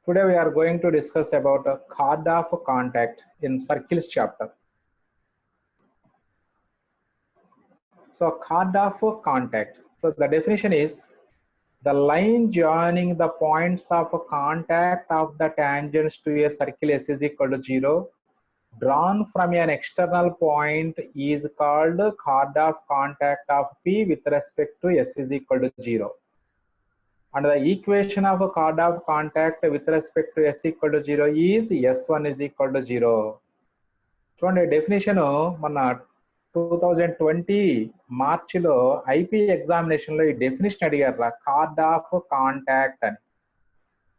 Today we are going to discuss about a card of contact in circles chapter. So card of contact. So the definition is the line joining the points of contact of the tangents to a circle S is equal to 0 drawn from an external point is called card of contact of P with respect to S is equal to 0. And the equation of a card of contact with respect to S equal to 0 is S1 is equal to 0. చూడండి definition మన 2020 మార్చిలో IP ఎగ్జామినేషన్లో ఈ definition అడిగారు card of contact అని.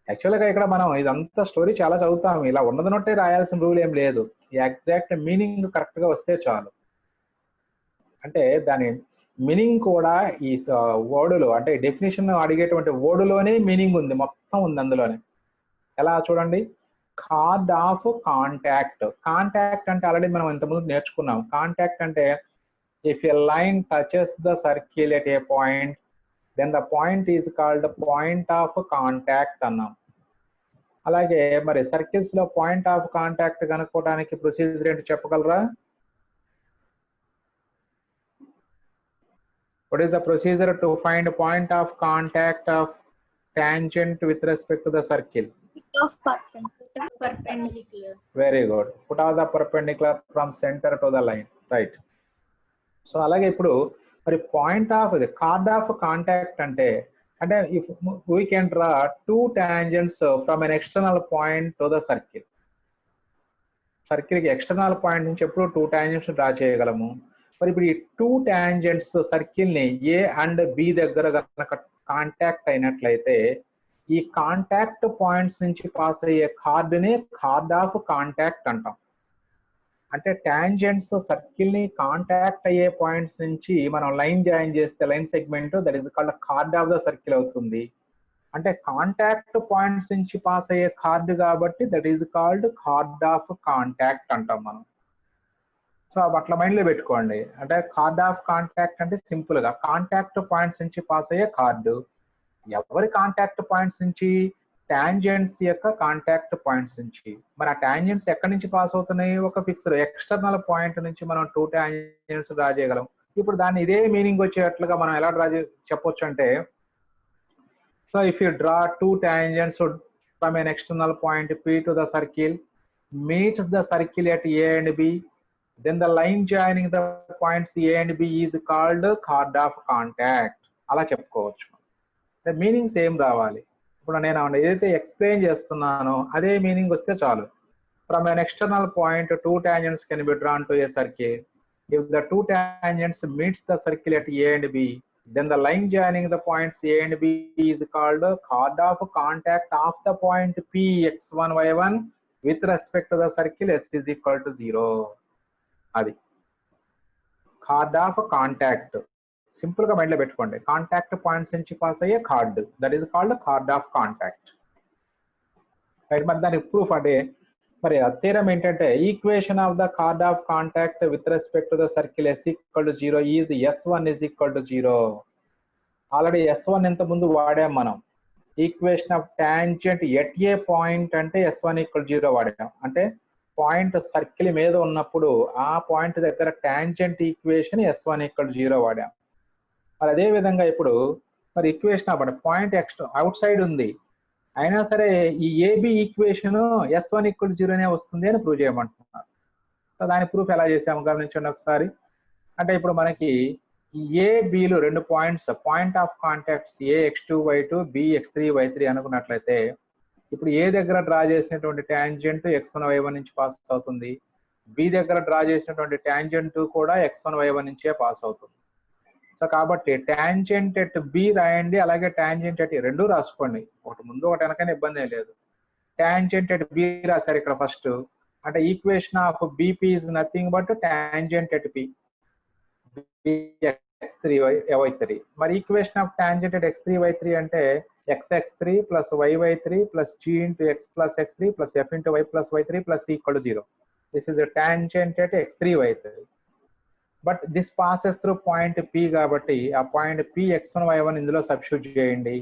యాక్చువల్గా ఇక్కడ మనం ఇదంతా స్టోరీ చాలా చదువుతాం, ఇలా ఉన్నదనొట్టే రాయాల్సిన రూల్ ఏం లేదు. ఈ ఎగ్జాక్ట్ మీనింగ్ కరెక్ట్గా వస్తే చాలు. అంటే దాని మీనింగ్ కూడా ఈ వర్డులో అంటే డెఫినేషన్ అడిగేటువంటి వర్డులోనే మీనింగ్ ఉంది, మొత్తం ఉంది అందులోనే. ఎలా చూడండి, కార్డ్ ఆఫ్ కాంటాక్ట్. కాంటాక్ట్ అంటే ఆల్రెడీ మనం ఇంతకుముందు నేర్చుకున్నాం. కాంటాక్ట్ అంటే if a line touches the circle at a point then the point is called point of contact అన్నాం. అలాగే మరి సర్కిల్స్ లో పాయింట్ ఆఫ్ కాంటాక్ట్ కనుక్కోవడానికి ప్రొసీజర్ ఏంటి చెప్పగలరా? What is the procedure to find point of contact of tangent with respect to the circle? Of perpendicular. Very good. Put out the perpendicular from center to the line. Right. So అలాగే ఇప్పుడు మరి point of the chord of contact అంటే if we can draw two tangents from an external point to the circle. సర్కిల్కి external point నుంచి ఎప్పుడు two tangents draw చేయగలము. మరి ఇప్పుడు ఈ టూ టాంజెంట్స్ సర్కిల్ని ఏ అండ్ బి దగ్గర కనుక కాంటాక్ట్ అయినట్లయితే ఈ కాంటాక్ట్ పాయింట్స్ నుంచి పాస్ అయ్యే కార్డుని కార్డ్ ఆఫ్ కాంటాక్ట్ అంటాం. అంటే టాంజెంట్స్ సర్కిల్ని కాంటాక్ట్ అయ్యే పాయింట్స్ నుంచి మనం లైన్ జాయిన్ చేస్తే line segment that is called card of the circle అవుతుంది. అంటే కాంటాక్ట్ పాయింట్స్ నుంచి పాస్ అయ్యే కార్డు కాబట్టి that is called card of contact అంటాం మనం. సో అట్లా మైండ్లో పెట్టుకోండి. అంటే కార్డ్ ఆఫ్ కాంటాక్ట్ అంటే సింపుల్గా కాంటాక్ట్ పాయింట్స్ నుంచి పాస్ అయ్యే కార్డు. ఎవరి కాంటాక్ట్ పాయింట్స్ నుంచి? టాంజెంట్స్ యొక్క కాంటాక్ట్ పాయింట్స్ నుంచి. మరి ఆ టాంజెంట్స్ ఎక్కడి నుంచి పాస్ అవుతున్నాయి? ఒక ఫిక్స్డ్ ఎక్స్టర్నల్ పాయింట్ నుంచి మనం టూ టాంజెంట్స్ డ్రా చేయగలం. ఇప్పుడు దాన్ని ఇదే మీనింగ్ వచ్చేటట్లుగా మనం ఎలా డ్రా చెప్పొచ్చు అంటే, so if you draw two tangents from an external point P to the circle meets the circle at A and B, then the line joining the points A and B is called card of contact. అలా చెప్పుకోవచ్చు. Meaning same రావాలి. ఇప్పుడు నేను ఏదైతే explain చేస్తున్నానో అదే meaning వస్తే చాలు. From an external point two tangents can be drawn to a circle. If the two tangents meets the circle at A and B, then the line joining the points A and B is called card of contact of the point P x1 y1 with respect to the circle S is equal to 0. అది card of contact. Simple గా mind లో పెట్టుకోండి. Contact points నుంచి pass అయ్యే card that is called card of contact. Right. మరి దానికి proof అంటే మరి థీరం ఏంటంటే equation of the card of contact with respect to the circle S equal to 0 is S1 is equal to 0. Already S1 ఎంత ముందు వాడాం మనం. Equation of tangent at a point అంటే S1 equal 0 వాడాం. అంటే point circle మీద ఉన్నప్పుడు ఆ point దగ్గర tangent equation S1 equal 0 వాడాం. మరి అదే విధంగా ఇప్పుడు మరి ఈక్వేషన్ అవ్వండి పాయింట్ అవుట్ సైడ్ ఉంది అయినా సరే ఈ ఏబి ఈక్వేషన్ S1 ఈక్వల్ 0 వస్తుంది అని ప్రూవ్ చేయమంటున్నారు. సో దాని ప్రూఫ్ ఎలా చేసాము గమనించండి ఒకసారి. అంటే ఇప్పుడు మనకి ఏబిలు రెండు points point of contacts A x2 y2 B x3 y3 అనుకున్నట్లయితే ఇప్పుడు ఏ దగ్గర డ్రా చేసినటువంటి టాంజెంట్ x1 y1 నుంచి పాస్ అవుతుంది. బి దగ్గర డ్రా చేసినటువంటి టాంజెంట్ కూడా x1 y1 నుంచే పాస్ అవుతుంది. సో కాబట్టి టాంజెంట్ ఎట్ బి రాయండి, అలాగే టాంజెంట్ ఎట్ రెండు రాసుకోండి. ఒకటి ముందు ఒకటి వెనకనే ఇబ్బంది ఏం లేదు. టాంజెంట్ ఎట్ బి రాశారు ఇక్కడ ఫస్ట్. అంటే equation of BP is nothing but tangent at P x3 y3. మరి equation of tangent at x3 y3 అంటే x3 plus y3 plus g into x plus x3 plus f into y plus y3 plus c equal to 0. This is a tangent at x3 y3. But this passes through point P కాబట్టి ఆ point P x1 y1 ఇందులో substitute చేయండి.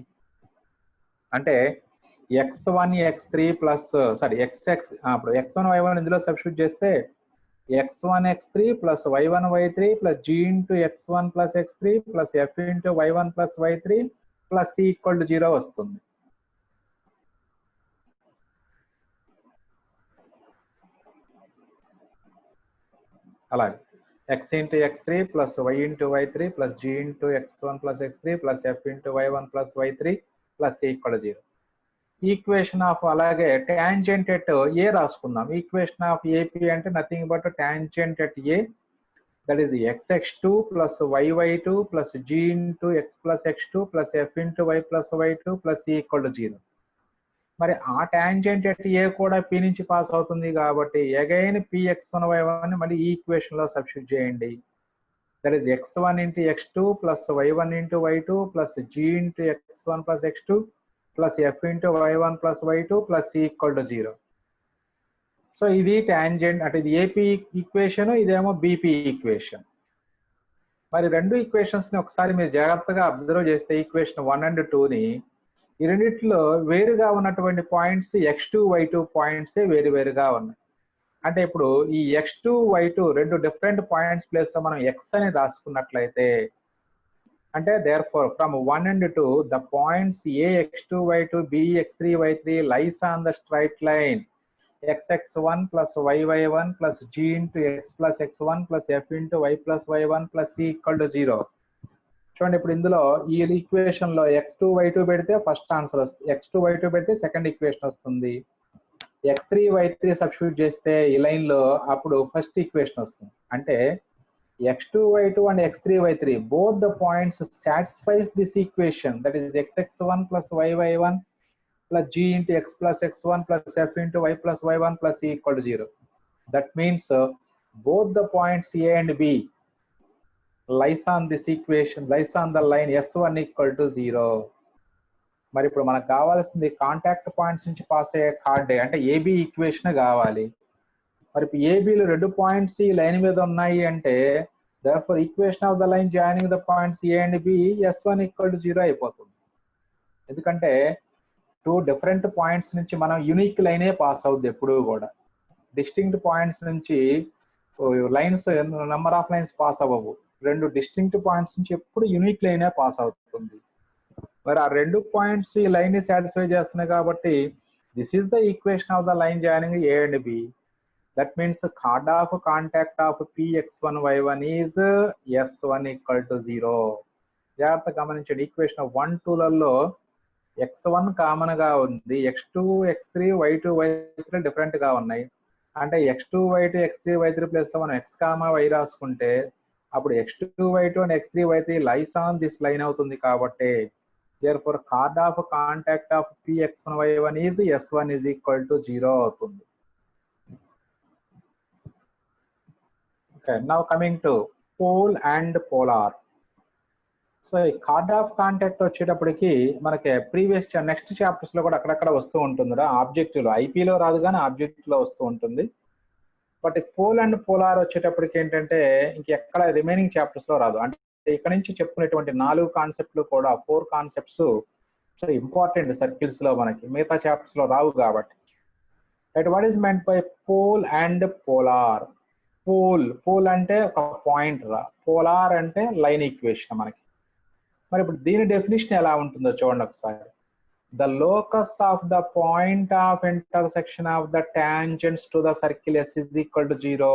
అంటే x1 x3 plus sorry xx అప్పుడు x1 y1 ఇందులో substitute చేస్తే x1 x3 plus y1 y3 plus g into x1 plus x3 plus f into y1 plus y3 plus c equal to 0 వస్తుంది. అలాగే x into x3 plus y into y3 plus g into x1 plus x3 plus f into y1 plus y3 plus c equal to 0. Equation of అలాగే tangent at A రాసుకుందాం. Equation of AP అంటే nothing but tangent at A, that is xx2 plus yy2 plus g into x plus x2 plus f into y plus y2 plus c equal to 0. మరి ఆ tangent at ఏ కూడా p నుంచి pass అవుతుంది కాబట్టి again px1 y1 మళ్ళీ ఈ equation లో substitute చేయండి. That is x1 into x2 plus y1 into y2 plus g into x1 plus x2 plus f into y1 plus y2 plus c equal to 0. So ఇది tangent అంటే ఇది AP equation, ఇదేమో BP equation. మరి రెండు equations ని ఒకసారి మీరు జాగ్రత్తగా అబ్జర్వ్ చేస్తే ఈక్వేషన్ 1 అండ్ 2ని ఈ రెండిట్లో వేరుగా ఉన్నటువంటి పాయింట్స్ x2 y2 పాయింట్సే వేరుగా ఉన్నాయి. అంటే ఇప్పుడు ఈ x2 y2 రెండు డిఫరెంట్ పాయింట్స్ ప్లేస్ లో మనం x అని రాసుకున్నట్లయితే అంటే therefore from 1 and 2 the points a x2 y2 b x3 y3 lies on the straight line xx1 plus yy1 plus g into x plus x1 plus f into y plus y1 plus c equal to 0. చూడండి ఇప్పుడు ఇందులో ఈ equation లో x2 y2 పెడితే first answer వస్తుంది, x2 y2 పెడితే second equation వస్తుంది, x3 y3 substitute చేస్తే ఈ లైన్ లో అప్పుడు ఫస్ట్ ఈక్వేషన్ వస్తుంది. అంటే x2 y2 and x3 y3 both the points satisfies this equation, that is xx1 plus yy1 plus g into x plus x1 plus f into y plus y1 plus c equal to 0. That means both the points a and b lies on this equation, lies on the line s1 equal to 0. మరి ఇప్పుడు మనకు కావాల్సింది contact points నుంచి pass అయ్యే కార్డే అంటే AB equation కావాలి. మరి ఇప్పుడు ఏబిలో రెండు పాయింట్స్ ఈ లైన్ మీద ఉన్నాయి అంటే therefore equation of the line joining the points a and b s1 equal to 0 అయిపోతుంది. ఎందుకంటే టూ డిఫరెంట్ పాయింట్స్ నుంచి మనం యూనిక్ లైనే పాస్ అవుద్ది ఎప్పుడు కూడా. డిస్టింక్ట్ పాయింట్స్ నుంచి lines number of lines pass అవ్వవు, రెండు డిస్టింక్ట్ పాయింట్స్ నుంచి ఎప్పుడు యూనిక్ లైనే పాస్ అవుతుంది. మరి ఆ రెండు పాయింట్స్ ఈ లైన్ ని సాటిస్ఫై చేస్తున్నాయి కాబట్టి this is the equation of the line joining A and B. That means chord of contact of px1 y1 is s1 equal to 0. జాగ్రత్త గమనించండి, ఈక్వేషన్ 1 2లలో x1 కామన్ గా ఉంది, x2 x3 y2 y3 different గా ఉన్నాయి. అంటే x2 y2 x3 y3 place లో మనం x comma y రాసుకుంటే అప్పుడు x2 y2 and x3 y3 lies on this line అవుతుంది. కాబట్టి therefore card of contact of px1 y1 is s1 is equal to 0 అవుతుంది. Okay, now coming to pole and polar. So ఈ card of contact వచ్చేటప్పటికి మనకి previous next chapters లో కూడా అక్కడక్కడ వస్తూ ఉంటుంది, ఆబ్జెక్టివ్ లో ఐపీలో రాదు కానీ ఆబ్జెక్టివ్ లో వస్తూ ఉంటుంది. బట్ పోల్ అండ్ పోలార్ వచ్చేటప్పటికి ఏంటంటే ఇంకెక్కడ రిమైనింగ్ చాప్టర్స్ లో రాదు. అంటే ఇక్కడ నుంచి చెప్పుకునేటువంటి 4 కాన్సెప్ట్లు కూడా 4 కాన్సెప్ట్స్ సో ఇంపార్టెంట్ సర్కిల్స్ లో మనకి మిగతా చాప్టర్స్ లో రావు కాబట్టి. Right, what is meant by pole and polar? Pole అంటే ఒక పాయింట్ రా, పోలార్ అంటే లైన్ ఈక్వేషన్ మనకి. మరి ఇప్పుడు దీని డెఫినేషన్ ఎలా ఉంటుందో చూడండి ఒకసారి. The locus of the point of intersection of the tangents to the circle S is equal to 0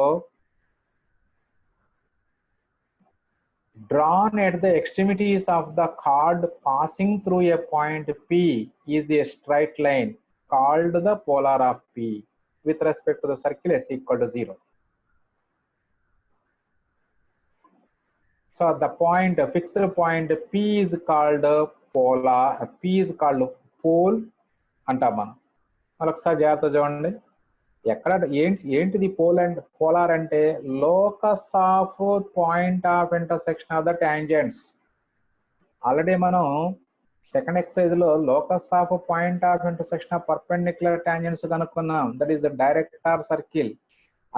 drawn at the extremities of the chord passing through a point P is a straight line called the polar of P with respect to the circle S equal to 0. So the point, fixed point P is called polar, P is called pole అంటాం మనం. మరొకసారి జాగ్రత్త చూడండి, ఎక్కడ ఏంటిది pole and polar అంటే locus of point of intersection of the tangents. Already మనం second exercise లో locus of point of intersection of perpendicular tangents కనుక్కున్నాం, that is the director circle.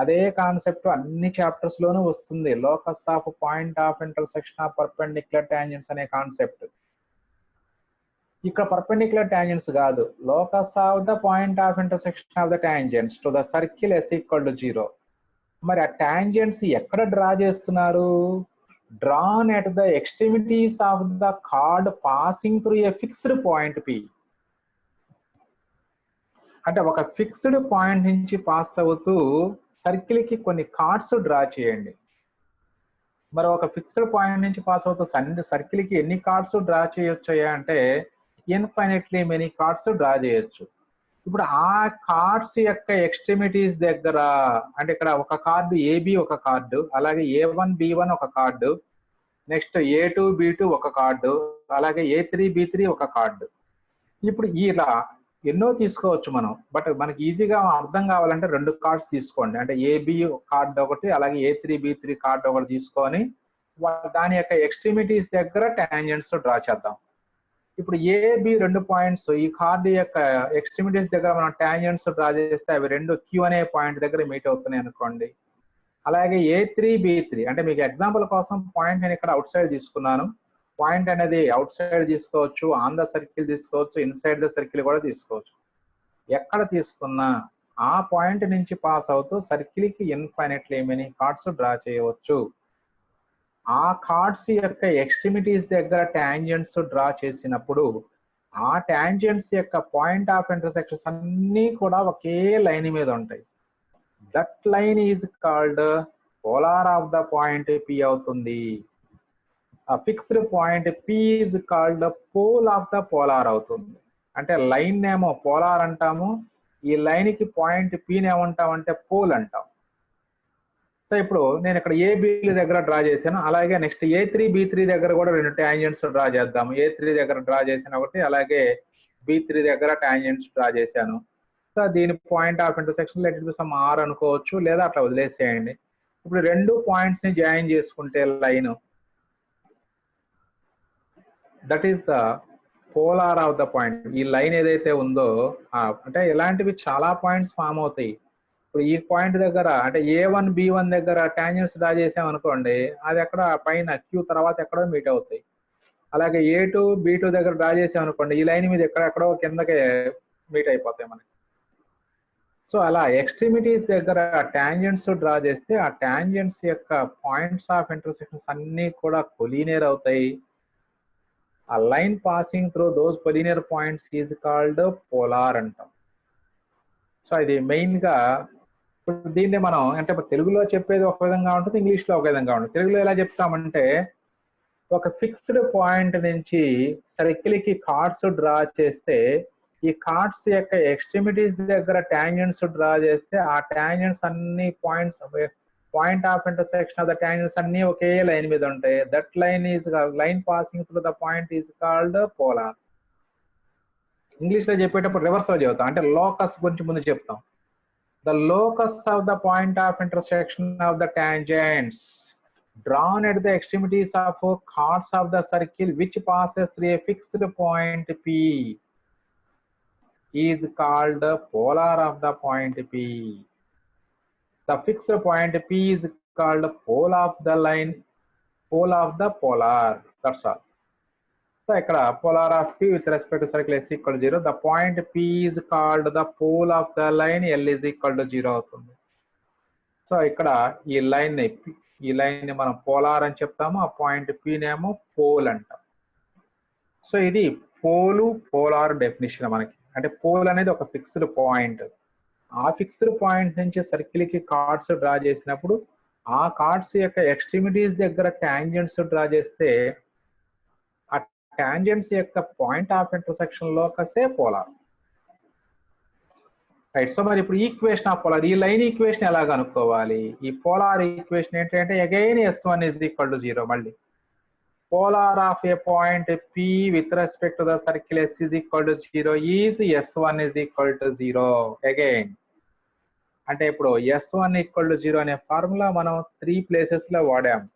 అదే కాన్సెప్ట్ అన్ని చాప్టర్స్ లోనూ వస్తుంది, locus of point of intersection of perpendicular tangents అనే concept. ఇక్కడ perpendicular tangents కాదు, locus of the point of intersection of the tangents to the circle S equal to 0. మరి ఆ tangents ఎక్కడ డ్రా చేస్తున్నారు? Drawn at the extremities of the card passing through a fixed point P. అంటే ఒక fixed point నుంచి pass అవుతూ circle కి కొన్ని కార్డ్స్ డ్రా చేయండి. మరి ఒక ఫిక్స్డ్ పాయింట్ నుంచి పాస్ అవుతూ సర్కిల్ కి ఎన్ని కార్డ్స్ డ్రా చేయొచ్చు అంటే ఇన్ఫైనెట్లీ మెనీ కార్డ్స్ డ్రా చేయొచ్చు. ఇప్పుడు ఆ కార్డ్స్ యొక్క ఎక్స్ట్రిమిటీస్ దగ్గర, అంటే ఇక్కడ ఒక కార్డు ఏబి ఒక కార్డు, అలాగే A1 B1 ఒక కార్డు, నెక్స్ట్ A2 B2 ఒక కార్డు, అలాగే A3 B3 ఒక కార్డు. ఇప్పుడు ఇలా ఎన్నో తీసుకోవచ్చు మనం, బట్ మనకి ఈజీగా అర్థం కావాలంటే 2 కార్డ్స్ తీసుకోండి. అంటే ఏబి కార్డు ఒకటి, అలాగే A3 B3 కార్డు ఒకటి తీసుకొని దాని యొక్క ఎక్స్ట్రిమిటీస్ దగ్గర టాంజెంట్స్ డ్రా చేద్దాం. ఇప్పుడు ఏబి 2 పాయింట్స్ ఈ కార్డు యొక్క ఎక్స్ట్రిమిటీస్ దగ్గర మనం టాంజెంట్స్ డ్రా చేస్తే అవి 2 Q అనే పాయింట్ దగ్గర మీట్ అవుతున్నాయి అనుకోండి. అలాగే A3 B3, అంటే మీకు ఎగ్జాంపుల్ కోసం పాయింట్ నేను ఇక్కడ అవుట్ సైడ్ తీసుకున్నాను. పాయింట్ అనేది అవుట్ సైడ్ తీసుకోవచ్చు, ఆన్ ద సర్కిల్ తీసుకోవచ్చు, ఇన్సైడ్ ద సర్కిల్ కూడా తీసుకోవచ్చు. ఎక్కడ తీసుకున్నా ఆ పాయింట్ నుంచి పాస్ అవుతూ సర్కిల్ కి ఇన్ఫైనెట్లీ మెనీ కార్డ్స్ డ్రా చేయవచ్చు. ఆ కార్డ్స్ యొక్క ఎక్స్ట్రిమిటీస్ దగ్గర టాంజెంట్స్ డ్రా చేసినప్పుడు ఆ టాంజెంట్స్ యొక్క పాయింట్ ఆఫ్ ఇంటర్సెక్షన్స్ అన్నీ కూడా ఒకే లైన్ మీద ఉంటాయి. That line is called polar of the point P అవుతుంది. ఆ fixed point P is called pole of the polar అవుతుంది. అంటే లైన్ ఏమో పోలార్ అంటాము, ఈ లైన్ కి పాయింట్ పిని ఏమంటాం అంటే పోల్ అంటాం. సో ఇప్పుడు నేను ఇక్కడ ఏబి దగ్గర డ్రా చేశాను, అలాగే నెక్స్ట్ A3 B3 దగ్గర కూడా 2 టాంజెంట్స్ డ్రా చేద్దాము. A3 దగ్గర డ్రా చేసిన ఒకటి, అలాగే B3 దగ్గర టాంజెంట్స్ డ్రా చేశాను. సో దీని point of intersection let it be some R అనుకోవచ్చు, లేదా అట్లా వదిలేసేయండి. ఇప్పుడు 2 పాయింట్స్ ని జాయిన్ చేసుకుంటే line, that is the polar of the point. ఈ లైన్ ఏదైతే ఉందో అంటే ఇలాంటివి చాలా పాయింట్స్ ఫామ్ అవుతాయి. ఇప్పుడు ఈ పాయింట్ దగ్గర అంటే A1 B1 దగ్గర టాంజెంట్స్ డ్రా చేసాం అనుకోండి, అది ఎక్కడ పైన Q తర్వాత ఎక్కడో మీట్ అవుతాయి. అలాగే A2 B2 దగ్గర డ్రా చేసాం అనుకోండి, ఈ లైన్ మీద ఎక్కడెక్కడో కిందకి మీట్ అయిపోతాయి మనకి. సో అలా ఎక్స్ట్రిమిటీస్ దగ్గర టాంజెంట్స్ డ్రా చేస్తే ఆ టాంజెంట్స్ యొక్క పాయింట్స్ ఆఫ్ ఇంటర్సెక్షన్స్ అన్ని కూడా కొలీనియర్ అవుతాయి. ఆ line passing through those collinear points is called polar అంటాం. సో ఇది మెయిన్ గా ఇప్పుడు దీన్ని మనం అంటే తెలుగులో చెప్పేది ఒక విధంగా ఉంటుంది, ఇంగ్లీష్ లో ఒక విధంగా ఉంటుంది. తెలుగులో ఎలా చెప్తామంటే, ఒక ఫిక్స్డ్ పాయింట్ నుంచి సర్కిల్ కి కార్డ్స్ డ్రా చేస్తే ఈ కార్డ్స్ యొక్క ఎక్స్ట్రిమిటీస్ దగ్గర టాంజెంట్స్ డ్రా చేస్తే ఆ టాంజెంట్స్ అన్ని point of intersection of the tangents అన్ని ఒకే లైన్ మీద ఉంటాయి. That line is line passing through the point is called polar. English లో చెప్పేటప్పుడు రివర్స్ లో చెబుతాం, అంటే లోకస్ గురించి ముందు చెప్తాం. The locus of the point of intersection of the tangents drawn at the extremities of chords of the circle which passes through a fixed point P is called polar of the point P. The fixed point P is called pole of the line, pole of the polar. That's all. So ఇక్కడ polar of P with respect to circle S equal to 0, the point P is called the pole of the line L is equal to 0 అవుతుంది. So ఇక్కడ ఈ line ని మనం polar అని చెప్తాము, ఆ point P నేమో పోల్ అంటాం. సో ఇది పోలు పోలార్ డెఫినిషన్ మనకి. అంటే పోల్ అనేది ఒక ఫిక్స్డ్ పాయింట్, ఆ ఫిక్స్డ్ పాయింట్ నుంచి సర్కిల్ కి కార్డ్స్ డ్రా చేసినప్పుడు ఆ కార్డ్స్ యొక్క ఎక్స్ట్రిమిటీస్ దగ్గర టాంజెంట్స్ డ్రా చేస్తే టాంజెంట్స్ యొక్క పాయింట్ ఆఫ్ ఇంటర్సెక్షన్ లోకసే పోలార్. రైట్. సో మరి ఇప్పుడు ఈక్వేషన్ ఆఫ్ పోలార్, ఈ లైన్ ఈక్వేషన్ ఎలా కనుక్కోవాలి? ఈ పోలార్ ఈక్వేషన్ ఏంటంటే again S1 is equal to 0. మళ్ళీ polar of A point P with respect to the circle S is equal to 0 is S1 is equal to 0 again. అంటే ఇప్పుడు S1 equal to 0 అనే formula మనం 3 places లో వాడాము.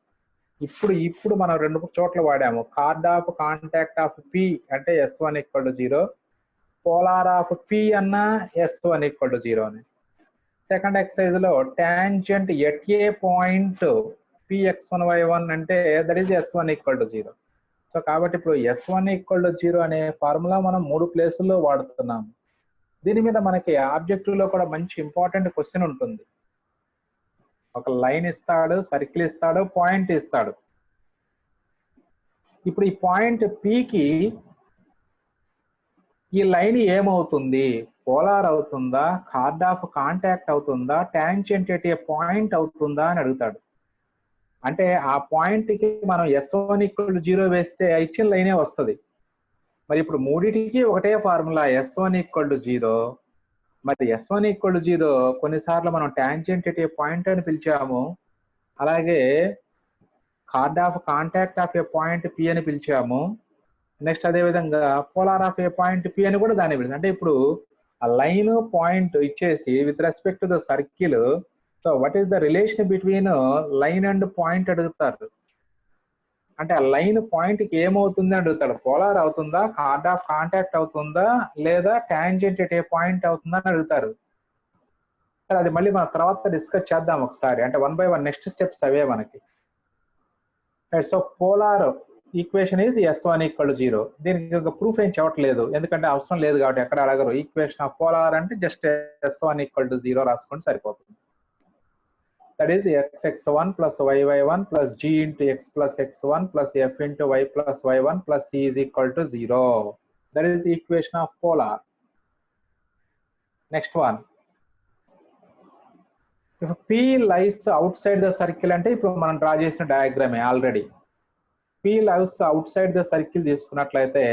ఇప్పుడు మనం 2 చోట్ల వాడాము. Card of contact of P అంటే S1 equal to 0, polar of P అన్న S1 equal to 0 అని. సెకండ్ ఎక్సర్సైజ్ లో tangent at a point Px1y1 అంటే that is S1 equal to 0. So so కాబట్టి ఇప్పుడు S1 = 0 అనే ఫార్ములా మనం 3 ప్లేసుల్లో వాడుతున్నాం. దీని మీద మనకి ఆబ్జెక్టివ్ లో కూడా మంచి ఇంపార్టెంట్ క్వశ్చన్ ఉంటుంది. ఒక లైన్ ఇస్తాడు, సర్కిల్ ఇస్తాడు, పాయింట్ ఇస్తాడు. ఇప్పుడు ఈ పాయింట్ Pకి ఈ లైన్ ఏమవుతుంది? పోలార్ అవుతుందా, కార్డ్ ఆఫ్ కాంటాక్ట్ అవుతుందా, టాంజెంట్ ఎట్ ఏ పాయింట్ అవుతుందా అని అడుగుతాడు. అంటే ఆ పాయింట్ కి మనం S1 = 0 వేస్తే ఇచ్చిన లైనే వస్తుంది. మరి ఇప్పుడు మూడిటికి ఒకటే ఫార్ములా S1 = 0. మరి S1 = 0 కొన్నిసార్లు మనం టాంజెంట్ ఎట్ ఏ పాయింట్ అని పిలిచాము, అలాగే card of contact of A point P అని పిలిచాము. నెక్స్ట్ అదే విధంగా polar of A point P అని కూడా దాన్ని పిలిచాము. అంటే ఇప్పుడు ఆ లైన్ పాయింట్ ఇచ్చేసి with respect to the circle, so what is the relation between line and point అడుగుతారు. అంటే ఆ లైన్ పాయింట్ కి ఏమవుతుంది అని అడుగుతాడు. పోలార్ అవుతుందా, కార్డ్ ఆఫ్ కాంటాక్ట్ అవుతుందా, లేదా టాంజెంట్ ఎట్ ఏ పాయింట్ అవుతుందా అని అడుగుతారు. అది మళ్ళీ మనం తర్వాత డిస్కస్ చేద్దాం ఒకసారి. అంటే 1 by 1 నెక్స్ట్ స్టెప్స్ అవే మనకి. So polar equation is S1 = 0. దీనికి ప్రూఫ్ ఏం చెప్పట్లేదు, ఎందుకంటే అవసరం లేదు కాబట్టి ఎక్కడ అడగరు. ఈక్వేషన్ ఆఫ్ పోలార్ అంటే జస్ట్ S1 = 0 రాసుకొని సరిపోతుంది. That is x(x1) + y(y1) + g × x + x1 + f × y + y1 + c = 0. That is the equation of polar. Next one. If P lies outside the circle అంటే ఇప్పుడు మనం డ్రా చేసిన డయాగ్రామే already. P lies outside the circle తీసుకున్నట్లయితే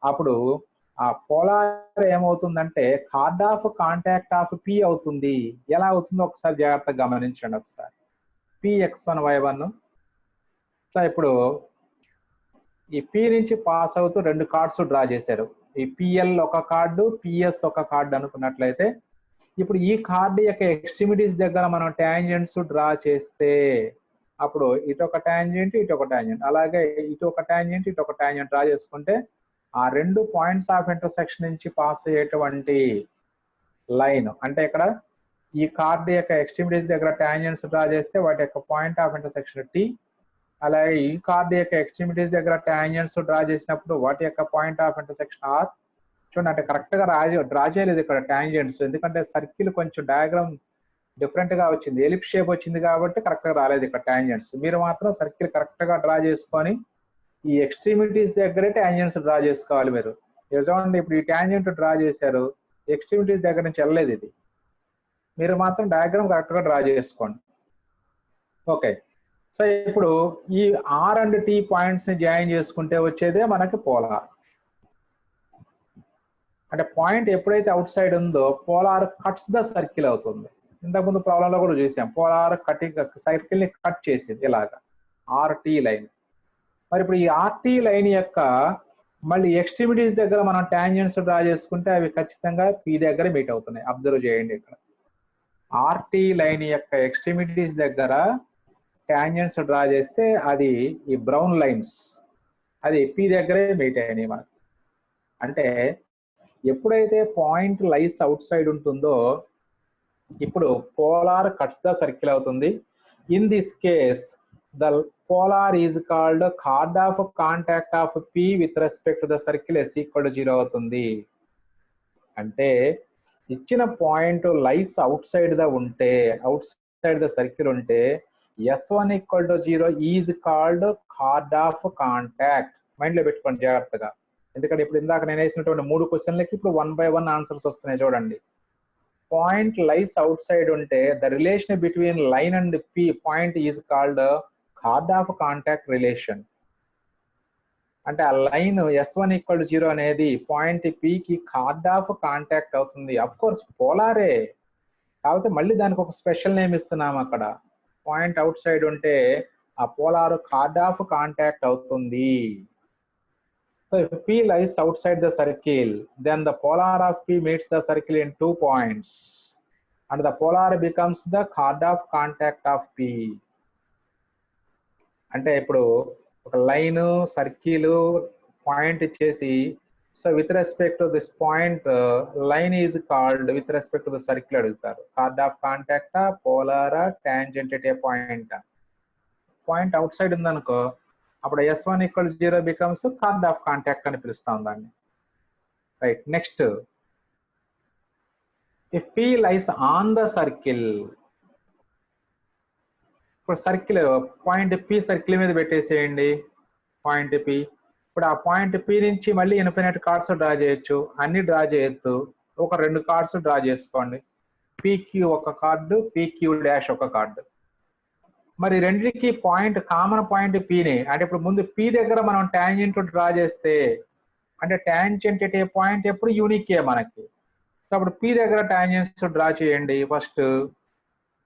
అప్పుడు ఆ polar ఏమవుతుందంటే card of contact of P అవుతుంది. ఎలా అవుతుందో ఒకసారి జాగ్రత్తగా గమనించండి ఒకసారి. Px1 y1. సో ఇప్పుడు ఈ P నుంచి పాస్ అవుతూ 2 కార్డ్స్ డ్రా చేశారు. ఈ PL ఒక కార్డు, PS ఒక కార్డు అనుకున్నట్లయితే ఇప్పుడు ఈ కార్డు యొక్క ఎక్స్ట్రిమిటీస్ దగ్గర మనం టాంజెంట్స్ డ్రా చేస్తే అప్పుడు ఇటు ఒక టాంజెంట్, ఇటు ఒక టాంజెంట్, అలాగే ఇటు ఒక టాంజెంట్, ఇటు ఒక టాంజెంట్ డ్రా చేసుకుంటే ఆ 2 పాయింట్స్ ఆఫ్ ఇంటర్సెక్షన్ నుంచి పాస్ అయ్యేటువంటి లైన్ అంటే ఇక్కడ ఈ కార్డు యొక్క ఎక్స్ట్రిమిటీస్ దగ్గర టాంజెంట్స్ డ్రా చేస్తే వాటి యొక్క పాయింట్ ఆఫ్ ఇంటర్సెక్షన్ T, అలాగే ఈ కార్డు యొక్క ఎక్స్ట్రిమిటీస్ దగ్గర టాంజెంట్స్ డ్రా చేసినప్పుడు వాటి యొక్క పాయింట్ ఆఫ్ ఇంటర్సెక్షన్ R. చూడండి, అంటే కరెక్ట్ గా డ్రా చేయలేదు ఇక్కడ టాంజెంట్స్, ఎందుకంటే సర్కిల్ కొంచెం డయాగ్రామ్ డిఫరెంట్ గా వచ్చింది, ఎలిప్ షేప్ వచ్చింది కాబట్టి కరెక్ట్ గా రాలేదు ఇక్కడ టాంజెంట్స్. మీరు మాత్రం సర్కిల్ కరెక్ట్ గా డ్రా చేసుకొని ఈ ఎక్స్ట్రిమిటీస్ దగ్గరే టాంజెంట్స్ డ్రా చేసుకోవాలి మీరు. చూడండి, ఇప్పుడు ఈ టాంజెంట్ డ్రా చేశారు, ఎక్స్ట్రిమిటీస్ దగ్గర నుంచి వెళ్ళలేదు ఇది. మీరు మాత్రం డయాగ్రామ్ కరెక్ట్ గా డ్రా చేసుకోండి. ఓకే, సో ఇప్పుడు ఈ R అండ్ T పాయింట్స్ ని జాయిన్ చేసుకుంటే వచ్చేదే మనకి పోలార్. అంటే పాయింట్ ఎప్పుడైతే అవుట్ సైడ్ ఉందో పోలార్ కట్స్ ద సర్కిల్ అవుతుంది. ఇంతకుముందు ప్రాబ్లంలో కూడా చూసాం, పోలార్ కటింగ్ సర్కిల్ ని కట్ చేసింది ఇలాగా RT లైన్. మరి ఇప్పుడు ఈ RT లైన్ యొక్క మళ్ళీ ఎక్స్ట్రిమిటీస్ దగ్గర మనం టాంజెంట్స్ డ్రా చేసుకుంటే అవి ఖచ్చితంగా P దగ్గర మీట్ అవుతున్నాయి. అబ్జర్వ్ చేయండి, ఇక్కడ RT లైన్ యొక్క ఎక్స్ట్రిమిటీస్ దగ్గర టాంజెంట్స్ డ్రా చేస్తే అది ఈ బ్రౌన్ లైన్స్ అది P దగ్గరే మీట్ అయినాయి మనకి. అంటే ఎప్పుడైతే పాయింట్ లైస్ అవుట్ సైడ్ ఉంటుందో ఇప్పుడు పోలార్ కట్స్ ద సర్కిల్ అవుతుంది. In this case the polar is called card of contact of P with respect to the circle S = 0 అవుతుంది. అంటే ఇచ్చిన point lies outside the ఉంటే, అవుట్ సైడ్ ద సర్కిల్ ఉంటే S1 = 0 is called card of contact. Mind లో పెట్టుకోండి జాగ్రత్తగా, ఎందుకంటే ఇప్పుడు ఇందాక నేను వేసినటువంటి 3 క్వశ్చన్లకి ఇప్పుడు 1 by 1 ఆన్సర్స్ వస్తున్నాయి. చూడండి, పాయింట్ లైస్ అవుట్ సైడ్ ఉంటే the relation between line and P point is called card of contact relation. అంటే ఆ లైన్ S1 = 0 అనేది పాయింట్ P కి కార్డ్ ఆఫ్ కాంటాక్ట్ అవుతుంది. అఫ్ కోర్స్ పోలారే, కాకపోతే మళ్ళీ దానికి ఒక స్పెషల్ నేమ్ ఇస్తున్నాం. అక్కడ పాయింట్ అవుట్ సైడ్ ఉంటే ఆ పోలార్ కార్డ్ ఆఫ్ కాంటాక్ట్ అవుతుంది. So if P lies outside the circle, then the polar of P meets the circle in 2 points and the polar becomes the card of contact of P. అంటే ఇప్పుడు ఒక line, circle, point ఇచ్చేసి so with respect to this point line is called with respect to the circle అడుగుతారు. Chord of కాంటాక్టా, పోలారా, tangent at a point. Point outside ఉందనుకో అప్పుడు S1 = 0 becomes card of contact అని పిలుస్తాం దాన్ని. Right. Next, if P lies on the circle, ఇప్పుడు circle point P circle మీద పెట్టేసేయండి పాయింట్ P. ఇప్పుడు ఆ పాయింట్ P నుంచి మళ్ళీ ఇన్ఫినిట్ కార్డ్స్ డ్రా చేయొచ్చు, అన్ని డ్రా చేయొద్దు, ఒక 2 కార్డ్స్ డ్రా చేసుకోండి. PQ ఒక కార్డు, PQ' ఒక కార్డు. మరి రెండింటికి పాయింట్ కామన్ పాయింట్ Pని, అంటే ఇప్పుడు ముందు P దగ్గర మనం టాంజెంట్ డ్రా చేస్తే, అంటే టాంజెంట్ అట్ ఏ పాయింట్ ఎప్పుడు యూనికే మనకి. సో అప్పుడు P దగ్గర టాంజెంట్స్ డ్రా చేయండి ఫస్ట్.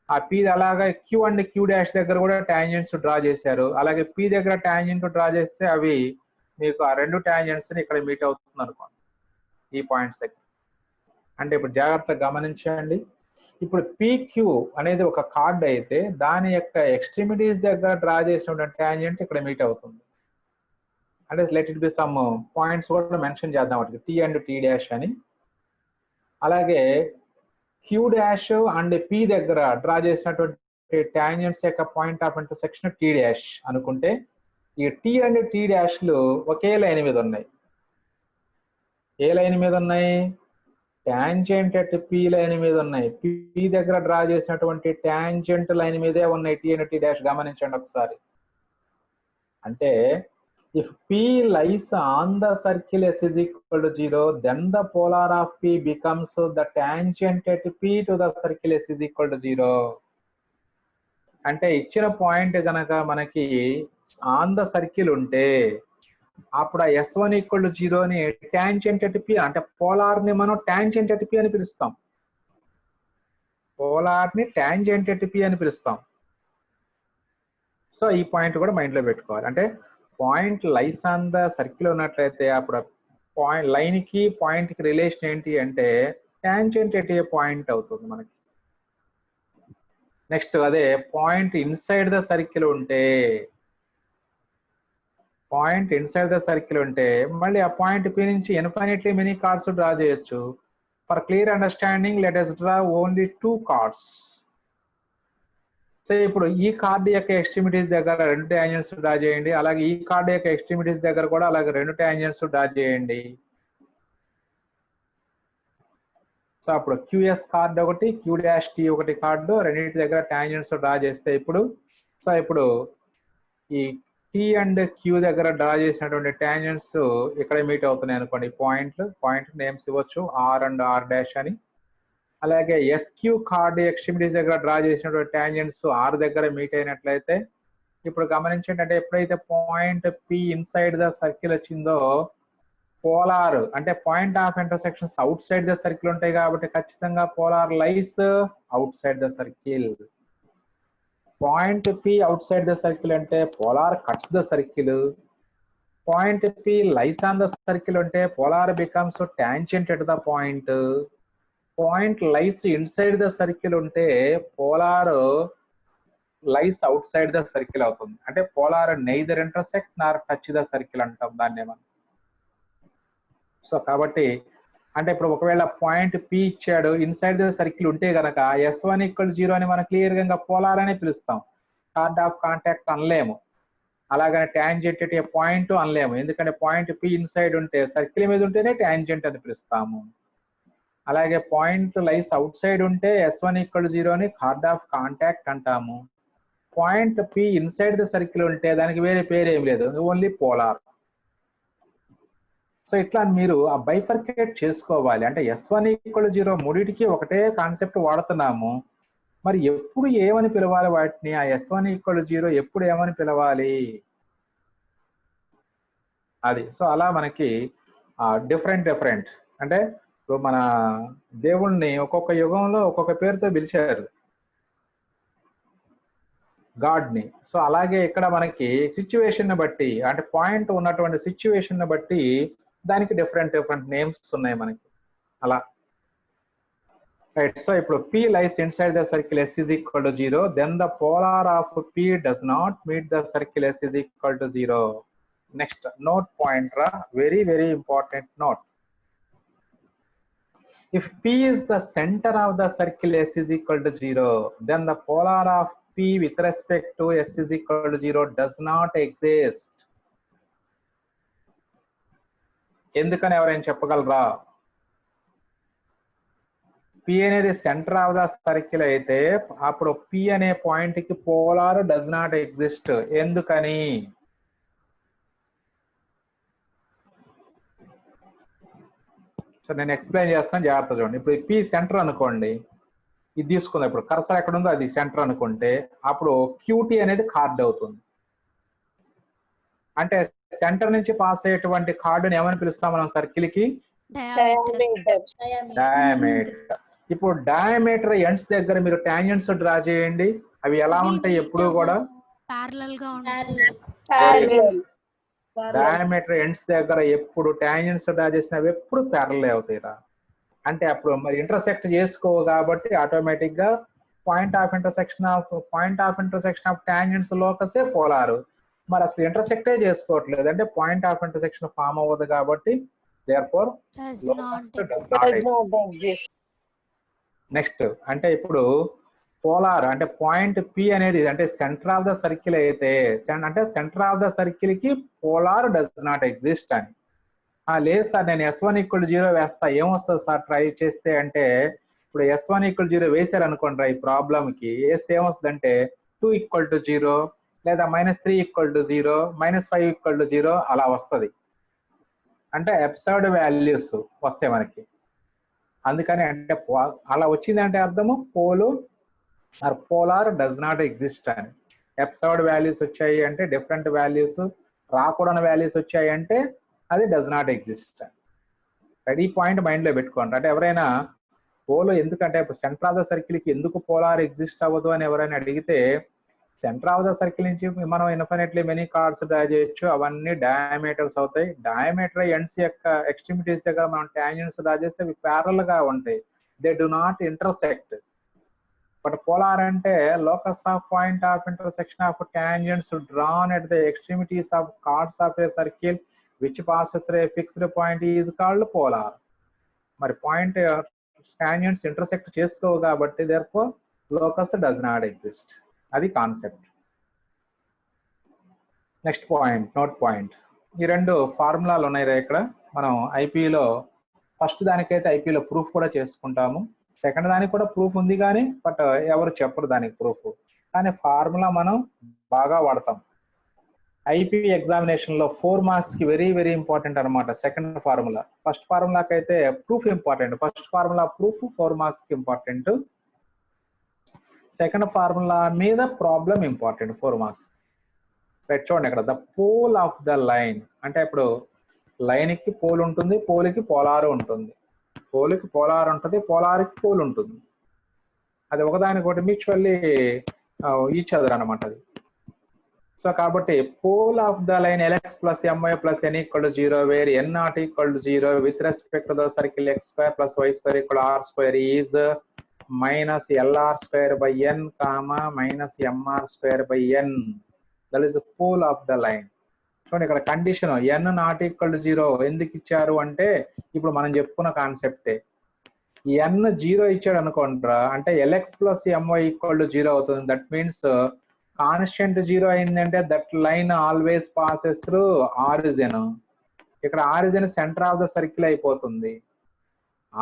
ఆ P అలాగే Q అండ్ Q' దగ్గర కూడా టాంజెంట్స్ డ్రా చేశారు. అలాగే P దగ్గర టాంజెంట్ డ్రా చేస్తే అవి మీకు ఆ 2 టాంజెంట్స్ ఇక్కడ మీట్ అవుతుంది అనుకోండి ఈ పాయింట్స్ దగ్గర. అంటే ఇప్పుడు జాగ్రత్తగా గమనించండి. ఇప్పుడు PQ అనేది ఒక కార్డ్ అయితే దాని యొక్క ఎక్స్ట్రీమిటీస్ దగ్గర డ్రా చేసినటువంటి టాంజెంట్ ఇక్కడ మీట్ అవుతుంది. అంటే let it be some points కూడా మెన్షన్ చేద్దాం వాటికి, T అండ్ T' అని. అలాగే Q' అండ్ P దగ్గర డ్రా చేసినటువంటి టాంజెంట్స్ యొక్క పాయింట్ ఆఫ్ ఇంటర్సెక్షన్ T' అనుకుంటే, ఈ T and T' okay line మీద ఉన్నాయి. ఏ లైన్ మీద ఉన్నాయి? టాంజెంట్ అట్ P లైన్ మీద ఉన్నాయి. P దగ్గర డ్రా చేసినటువంటి టాంజెంట్ లైన్ మీదే ఉన్నాయి T అండ్ T'. గమనించండి ఒకసారి. అంటే if P lies on the circle S is equal to 0, then the polar of P becomes the tangent at P to the circle S is equal to 0. అంటే ఇచ్చిన point కనుక మనకి on the circle ఉంటే అప్పుడు ఆ S1 = 0ని tangent at P, అంటే polar ని మనం టాంజెంట్ అట్ P అని పిలుస్తాం. పోలార్ ని టాంజెంట్ అట్ P అని పిలుస్తాం. సో ఈ పాయింట్ కూడా మైండ్ లో పెట్టుకోవాలి. అంటే point lies on the circle ఉన్నట్లయితే అప్పుడు పాయింట్ లైన్ కి పాయింట్ కి రిలేషన్ ఏంటి అంటే టాంజెంట్ అట్ ఏ పాయింట్ అవుతుంది మనకి. నెక్స్ట్, అదే పాయింట్ ఇన్సైడ్ ద సర్కిల్ ఉంటే, పాయింట్ ఇన్సైడ్ ద సర్కిల్ ఉంటే మళ్ళీ ఆ పాయింట్ P నుంచి ఇన్ఫినిట్లీ మెనీ కార్డ్స్ డ్రా చేయొచ్చు. For clear understanding let us draw only 2 cards. So ఇప్పుడు ఈ కార్డు యొక్క ఎక్స్ట్రీమిటీస్ దగ్గర 2 టాంజెంట్స్ డ్రా చేయండి. అలాగే ఈ కార్డు యొక్క ఎక్స్ట్రీమిటీస్ దగ్గర కూడా అలాగే 2 టాంజెంట్స్ డ్రా చేయండి. సో అప్పుడు QS కార్డు ఒకటి, Q' T ఒకటి కార్డు, రెండింటి దగ్గర టాంజెంట్స్ డ్రా చేస్తే ఇప్పుడు ఈ T అండ్ Q దగ్గర డ్రా చేసినటువంటి టాంజెంట్స్ ఇక్కడ మీట్ అవుతున్నాయి అనుకోండి. పాయింట్ నేమ్స్ ఇవ్వచ్చు R అండ్ R' అని. అలాగే SQ కార్డ్ ఎక్స్ట్రీమిటీస్ దగ్గర డ్రా చేసినటువంటి టాంజెంట్స్ R దగ్గర మీట్ అయినట్లయితే ఇప్పుడు గమనించండి, అంటే ఎప్పుడైతే point P inside the circle వచ్చిందో పోలార్ అంటే point of intersections out side the circle ఉంటాయి కాబట్టి ఖచ్చితంగా polar lies outside the circle. Point P outside the circle అంటే polar cuts the circle. Point P lies on the circle అంటే polar becomes tangent at the point. Point lies inside the circle ఉంటే polar lies outside the circle అవుతుంది. అంటే polar neither intersect nor touch the circle అంటాం దాన్ని మనం. So కాబట్టి అంటే ఇప్పుడు ఒకవేళ పాయింట్ P ఇచ్చాడు, ఇన్సైడ్ ద సర్కిల్ ఉంటే గనక S1 = 0 అని మనం క్లియర్ గా పోలార్ అనే పిలుస్తాం. కార్డ్ ఆఫ్ కాంటాక్ట్ అనలేము, అలాగనే టాంజెంట్ అట్ ఏ పాయింట్ అనలేము. ఎందుకంటే పాయింట్ P ఇన్సైడ్ ఉంటే సర్కిల్ మీద ఉంటేనే టాంజెంట్ అని పిలుస్తాము. అలాగే పాయింట్ లైస్ అవుట్ సైడ్ ఉంటే S1 = 0 అని కార్డ్ ఆఫ్ కాంటాక్ట్ అంటాము. Point P inside the circle ఉంటే దానికి వేరే పేరు ఏం లేదు, ఓన్లీ పోలార్. సో ఇట్లా మీరు ఆ బైఫర్కేట్ చేసుకోవాలి. అంటే S1 = 0 మూడిటికి ఒకటే కాన్సెప్ట్ వాడుతున్నాము. మరి ఎప్పుడు ఏమని పిలవాలి వాటిని? ఆ S1 = 0 ఎప్పుడు ఏమని పిలవాలి అది. సో అలా మనకి డిఫరెంట్ అంటే మన దేవుణ్ణి ఒక్కొక్క యుగంలో ఒక్కొక్క పేరుతో పిలిచారు గాడ్ ని. సో అలాగే ఇక్కడ మనకి సిచ్యువేషన్ బట్టి, అంటే పాయింట్ ఉన్నటువంటి సిచ్యువేషన్ బట్టి దానికి డిఫరెంట్ నేమ్స్ ఉన్నాయి మనకి అలా. రైట్. సో ఇప్పుడు P lies inside the circle S is equal to 0, then the polar of P does not meet the circle S is equal to 0. Next note point, very important note. If P is the center of the circle S is equal to 0, then the polar of P with respect to S is equal to 0 does not exist. ఎందుకని ఎవరైనా చెప్పగలరా? P అనేది centre of the circle అయితే అప్పుడు P అనే point కి polar does not exist. ఎందుకని? So నేను ఎక్స్ప్లెయిన్ చేస్తాను, జాగ్రత్త చూడండి. ఇప్పుడు పి సెంటర్ అనుకోండి, ఇది తీసుకుందాం. ఇప్పుడు కర్సర్ ఎక్కడ ఉందో అది సెంటర్ అనుకుంటే అప్పుడు క్యూటీ అనేది కార్డ్ అవుతుంది. అంటే సెంటర్ నుంచి పాస్ అయ్యేటువంటి కార్డుని ఏమని పిలుస్తాం మనం సర్కిల్ కి? డయామీటర్. ఇప్పుడు డయామీటర్ ఎండ్స్ దగ్గర మీరు టాంజెంట్స్ డ్రా చేయండి. అవి ఎలా ఉంటాయి? ఎప్పుడు కూడా ప్యారలల్ గా డయామీటర్ ఎండ్స్ దగ్గర ఎప్పుడు టాంజెంట్స్ డ్రా చేసినవి ఎప్పుడు ప్యారలల్ అవుతాయిరా. అంటే అప్పుడు మరి ఇంటర్సెక్ట్ చేసుకోవు కాబట్టి ఆటోమేటిక్ గా point of intersection of tangents లోకసే పోలారు. మరి అసలు ఇంటర్సెక్టే చేసుకోవట్లేదు అంటే పాయింట్ ఆఫ్ ఇంటర్సెక్షన్ ఫామ్ అవ్వదు కాబట్టి therefore locus does not exist. Next అంటే ఇప్పుడు పోలార్ అంటే పాయింట్ పి అనేది అంటే సెంటర్ ఆఫ్ ద సర్కిల్ అయితే అంటే సెంటర్ ఆఫ్ ద సర్కిల్ కి పోలార్ డస్ నాట్ ఎగ్జిస్ట్ అని. లేదు సార్ నేను S1 = 0 వేస్తా, ఏమొస్తుంది సార్ ట్రై చేస్తే అంటే ఇప్పుడు S1 = 0 వేసారు అనుకోండి ఈ ప్రాబ్లం కి, వేస్తే ఏమొస్తుంది అంటే 2 = 0 లేదా -3 = 0 -5 = 0 అలా వస్తుంది. అంటే అబ్సర్డ్ వాల్యూస్ వస్తాయి మనకి. అందుకని అంటే అలా వచ్చిందంటే అర్థము పోలార్ డస్ నాట్ ఎగ్జిస్ట్ అని. అబ్సర్డ్ వాల్యూస్ వచ్చాయి అంటే డిఫరెంట్ వాల్యూస్, రాకూడని వాల్యూస్ వచ్చాయి అంటే అది డస్ నాట్ ఎగ్జిస్ట్ అని. ఈ పాయింట్ మైండ్ లో పెట్టుకోండి. అంటే ఎవరైనా పోల్ ఎందుకంటే సెంటర్ ఆఫ్ ద సర్కిల్ కి ఎందుకు పోలార్ ఎగ్జిస్ట్ అవ్వదు అని ఎవరైనా అడిగితే, సెంటర్ ఆఫ్ ద సర్కిల్ నుంచి మనం ఇన్ఫినిట్లీ మెనీ కార్డ్స్ డ్రా చేయొచ్చు, అవన్నీ డయామీటర్స్ అవుతాయి. డయామీటర్ ఎండ్స్ యొక్క ఎక్స్ట్రిమిటీస్ దగ్గర మనం టాంజెంట్స్ డ్రా చేస్తే అవి ప్యారల్ గా ఉంటాయి, they do not intersect. But polar అంటే locus of point of intersection of tangents drawn at the extremities of chords of a circle which passes through a fixed point is called polar. మరి point tangents intersect చేసుకోవు కాబట్టి therefore locus does not exist. అది concept. Next point, note point. ఈ రెండు ఫార్ములాలు ఉన్నాయి ఇక్కడ. మనం ఐపీలో first దానికైతే ఐపీలో ప్రూఫ్ కూడా చేసుకుంటాము, సెకండ్ దానికి కూడా ప్రూఫ్ ఉంది కానీ బట్ ఎవరు చెప్పరు దానికి ప్రూఫ్. కానీ ఫార్ములా మనం బాగా వాడతాం. ఐపీ ఎగ్జామినేషన్ లో 4 మార్క్స్ కి వెరీ వెరీ ఇంపార్టెంట్ అనమాట సెకండ్ ఫార్ములా. ఫస్ట్ ఫార్ములాకి అయితే proof important. First formula proof 4 marks కి ఇంపార్టెంట్. సెకండ్ ఫార్ములా మీద ప్రాబ్లం ఇంపార్టెంట్ 4 మార్క్స్. చూడండి ఇక్కడ the pole of the line అంటే ఇప్పుడు లైన్ కి పోల్ ఉంటుంది, పోల్ కి పోలార్ ఉంటుంది, పోల్ కి పోలార్ ఉంటుంది, పోలార్ కి పోల్ ఉంటుంది. అది ఒకదానికొకటి మ్యూచువల్లీ ఈచ్ అదర్ అనమాట అది. సో కాబట్టి pole of the line LX + MY + N = 0 where N not = 0 with respect to the circle X² + Y² = R² is -LR² / N, -MR² / N. That is the pole of the line. చూడండి ఇక్కడ condition N not = 0 ఎందుకు ఇచ్చారు అంటే ఇప్పుడు మనం చెప్పుకున్న కాన్సెప్టే. N 0 ఇచ్చాడు అనుకోండిరా అంటే LX + MY = 0 అవుతుంది. దట్ మీన్స్ కాన్స్టెంట్ 0 అయిందంటే that line always passes through origin. ఇక్కడ origin centre of the circle అయిపోతుంది.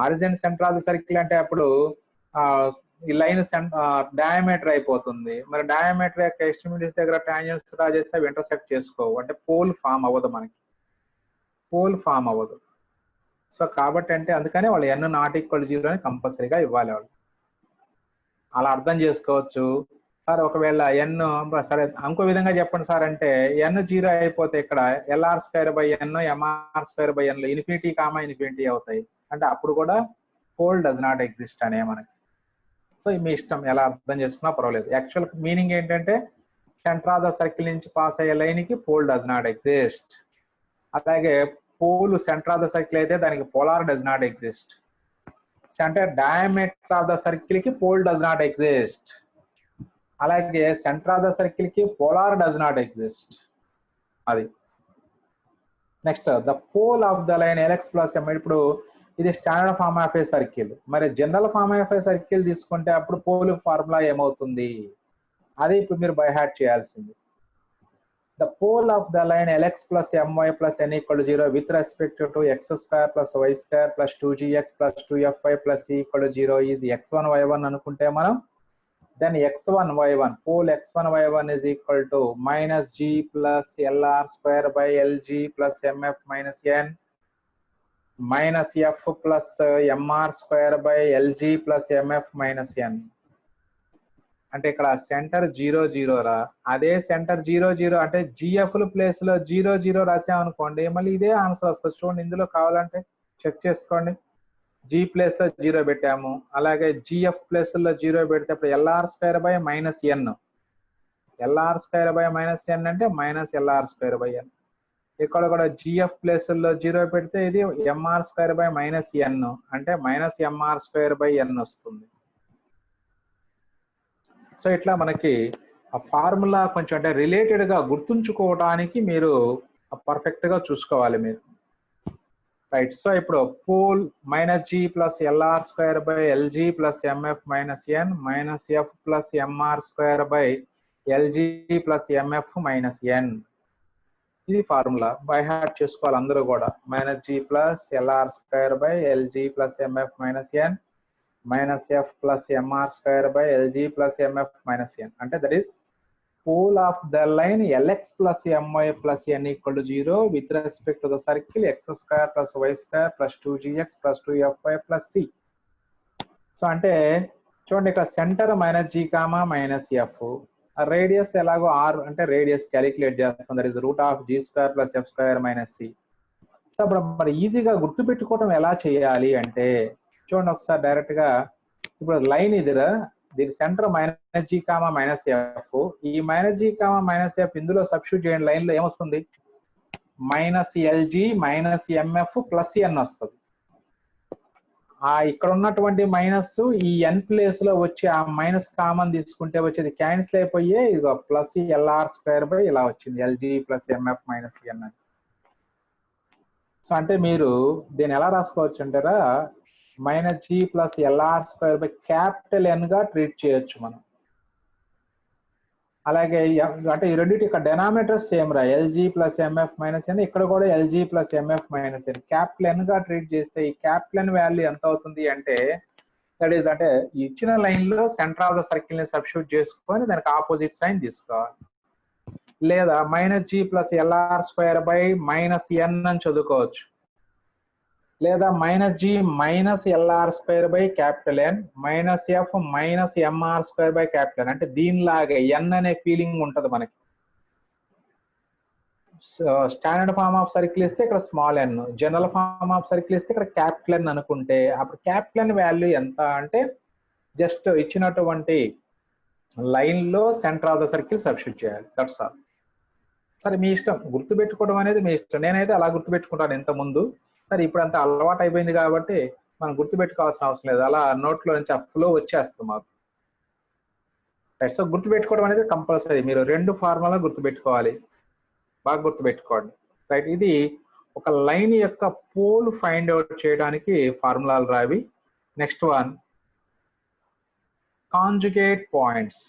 Origin centre of the circle అంటే అప్పుడు ఈ లైన్ డయామీటర్ అయిపోతుంది. మరి డయామీటర్ యొక్క ఎక్స్ట్రిమిటీస్ దగ్గర టాంజెంట్స్ డ్రా చేస్తే అవి ఇంటర్సెక్ట్ చేసుకోవు, అంటే పోల్ ఫామ్ అవ్వదు, మనకి పోల్ ఫామ్ అవ్వదు. సో కాబట్టి అంటే అందుకనే వాళ్ళు N not = 0 అని కంపల్సరీగా ఇవ్వాలి వాళ్ళు. అలా అర్థం చేసుకోవచ్చు. సార్ ఒకవేళ N సరే ఇంకో విధంగా చెప్పండి సార్ అంటే N 0 అయిపోతే ఇక్కడ LR² / N, MR² / N infinity comma infinity అవుతాయి. అంటే అప్పుడు కూడా పోల్ డస్ నాట్ ఎగ్జిస్ట్ అనే మనకి. సో మీ ఇష్టం ఎలా అర్థం చేసుకున్నా పర్వాలేదు. యాక్చువల్ మీనింగ్ ఏంటంటే సెంటర్ ఆఫ్ ద సర్కిల్ నుంచి పాస్ అయ్యే లైన్ కి పోల్ డస్ నాట్ ఎగ్జిస్ట్. అలాగే pole centre of the circle అయితే దానికి పోలార్ డస్ నాట్ ఎగ్జిస్ట్. అంటే డయామీటర్ ఆఫ్ ద సర్కిల్ కి పోల్ డస్ నాట్ ఎగ్జిస్ట్. అలాగే సెంటర్ ఆఫ్ ద సర్కిల్ కి పోలార్ డస్ నాట్ ఎగ్జిస్ట్. అది next the pole of the line LX + MY. ఇప్పుడు ఇది standard form of a circle. మరి general form of a circle తీసుకుంటే అప్పుడు pole formula ఏమవుతుంది అది ఇప్పుడు మీరు బై హార్ట్ చేయాల్సింది. the pole of the line Lx plus My plus n equal to 0 with respect to x square plus y square plus 2gx plus 2fy plus c equal to 0 is x1 y1 అనుకుంటే మనం then x1 y1 pole x1 y1 is equal to minus g plus lr square by lg plus mf minus n minus f plus mr square by lg plus mf minus n. అంటే ఇక్కడ centre 0 0 రా, అదే centre 0 0 అంటే GF place లో 0 0 రాసామనుకోండి మళ్ళీ ఇదే answer వస్తుంది. చూడండి ఇందులో కావాలంటే చెక్ చేసుకోండి. జీ ప్లేస్ లో 0 పెట్టాము, అలాగే జిఎఫ్ ప్లేస్ లో 0 పెడితే అప్పుడు LR square by minus N, LR square by minus N అంటే minus LR square by N. ఇక్కడ కూడా జిఎఫ్ ప్లేస్ లో 0 పెడితే ఇది MR square by minus N అంటే minus MR square by N వస్తుంది. సో ఇట్లా మనకి ఆ ఫార్ములా కొంచెం అంటే రిలేటెడ్ గా గుర్తుంచుకోవడానికి మీరు పర్ఫెక్ట్ గా చూసుకోవాలి మీరు, రైట్. సో ఇప్పుడు pole minus G plus LR square by LG plus MF minus N minus F plus MR square by LG plus MF minus N. ఇది ఫార్ములా బై హార్ట్ చేసుకోవాలి అందరూ కూడా. Minus G plus LR square by LG plus MF minus N minus f plus mr square by lg plus mf minus n అంటే that is pole of the line lx plus my plus n equal to 0 with respect to the circle x square plus y square plus 2gx plus 2fy plus c. So అంటే చూడండి ఇక్కడ centre minus G comma minus F, radius ఎలాగో R అంటే radius calculate చేస్తాం, that is root of G square plus F square minus C. So అప్పుడు మరి ఈజీగా గుర్తుపెట్టుకోవడం ఎలా చేయాలి అంటే చూడండి ఒకసారి డైరెక్ట్ గా ఇప్పుడు లైన్ ఇదిరా, దీని centre minus G comma minus F, ఈ minus G comma minus F ఇందులో సబ్స్టిట్యూట్ చేయండి, లైన్ లో ఏమొస్తుంది minus LG minus MF plus N వస్తుంది. ఆ ఇక్కడ ఉన్నటువంటి మైనస్ ఈ ఎన్ ప్లేస్ లో వచ్చి ఆ మైనస్ కామన్ తీసుకుంటే వచ్చేది క్యాన్సిల్ అయిపోయి ఇదిగో ప్లస్ ఎల్ఆర్ స్క్వేర్ బై ఇలా వచ్చింది LG plus MF minus N అని. సో అంటే మీరు దీన్ని ఎలా రాసుకోవచ్చు అంటారా, minus G plus LR square by capital N గా ట్రీట్ చేయొచ్చు మనం. అలాగే అంటే ఈ రెండింటి ఇక్కడ డెనామినేటర్స్ సేమ్ రా, LG plus MF minus N, ఇక్కడ కూడా LG plus MF minus N capital N గా ట్రీట్ చేస్తే ఈ క్యాపిటల్ ఎన్ వాల్యూ ఎంత అవుతుంది అంటే దట్ ఈస్ అంటే ఇచ్చిన లైన్ లో సెంటర్ ఆఫ్ ద సర్కిల్ ని సబ్స్టిట్యూట్ చేసుకొని దానికి ఆపోజిట్ సైన్ తీసుకోవాలి. లేదా minus G plus LR square by minus N అని చదువుకోవచ్చు, లేదా minus G minus LR square by capital N minus F minus MR square by capital N. అంటే దీనిలాగే ఎన్ అనే ఫీలింగ్ ఉంటుంది మనకి. స్టాండర్డ్ ఫార్మ్ ఆఫ్ సర్కిల్ ఇస్తే ఇక్కడ small N, general form of circle ఇస్తే ఇక్కడ క్యాపిటల్ ఎన్ అనుకుంటే అప్పుడు క్యాపిటల్ ఎన్ వాల్యూ ఎంత అంటే జస్ట్ ఇచ్చినటువంటి లైన్ లో centre of the circle substitute చేయాలి, దట్స్ ఆల్. సరే మీ ఇష్టం, గుర్తుపెట్టుకోవడం అనేది మీ ఇష్టం. నేనైతే అలా గుర్తుపెట్టుకుంటాను ఇంత ముందు. సరే ఇప్పుడు అంత అలవాటు అయిపోయింది కాబట్టి మనం గుర్తుపెట్టుకోవాల్సిన అవసరం లేదు, అలా నోట్లో నుంచి ఆ ఫ్లో వచ్చేస్తుంది మాకు. సో గుర్తుపెట్టుకోవడం అనేది కంపల్సరీ, మీరు రెండు ఫార్ములా గుర్తుపెట్టుకోవాలి, బాగా గుర్తుపెట్టుకోండి, రైట్. ఇది ఒక లైన్ యొక్క పోల్ ఫైండ్ అవుట్ చేయడానికి ఫార్ములాలు రావి. Next one, conjugate points.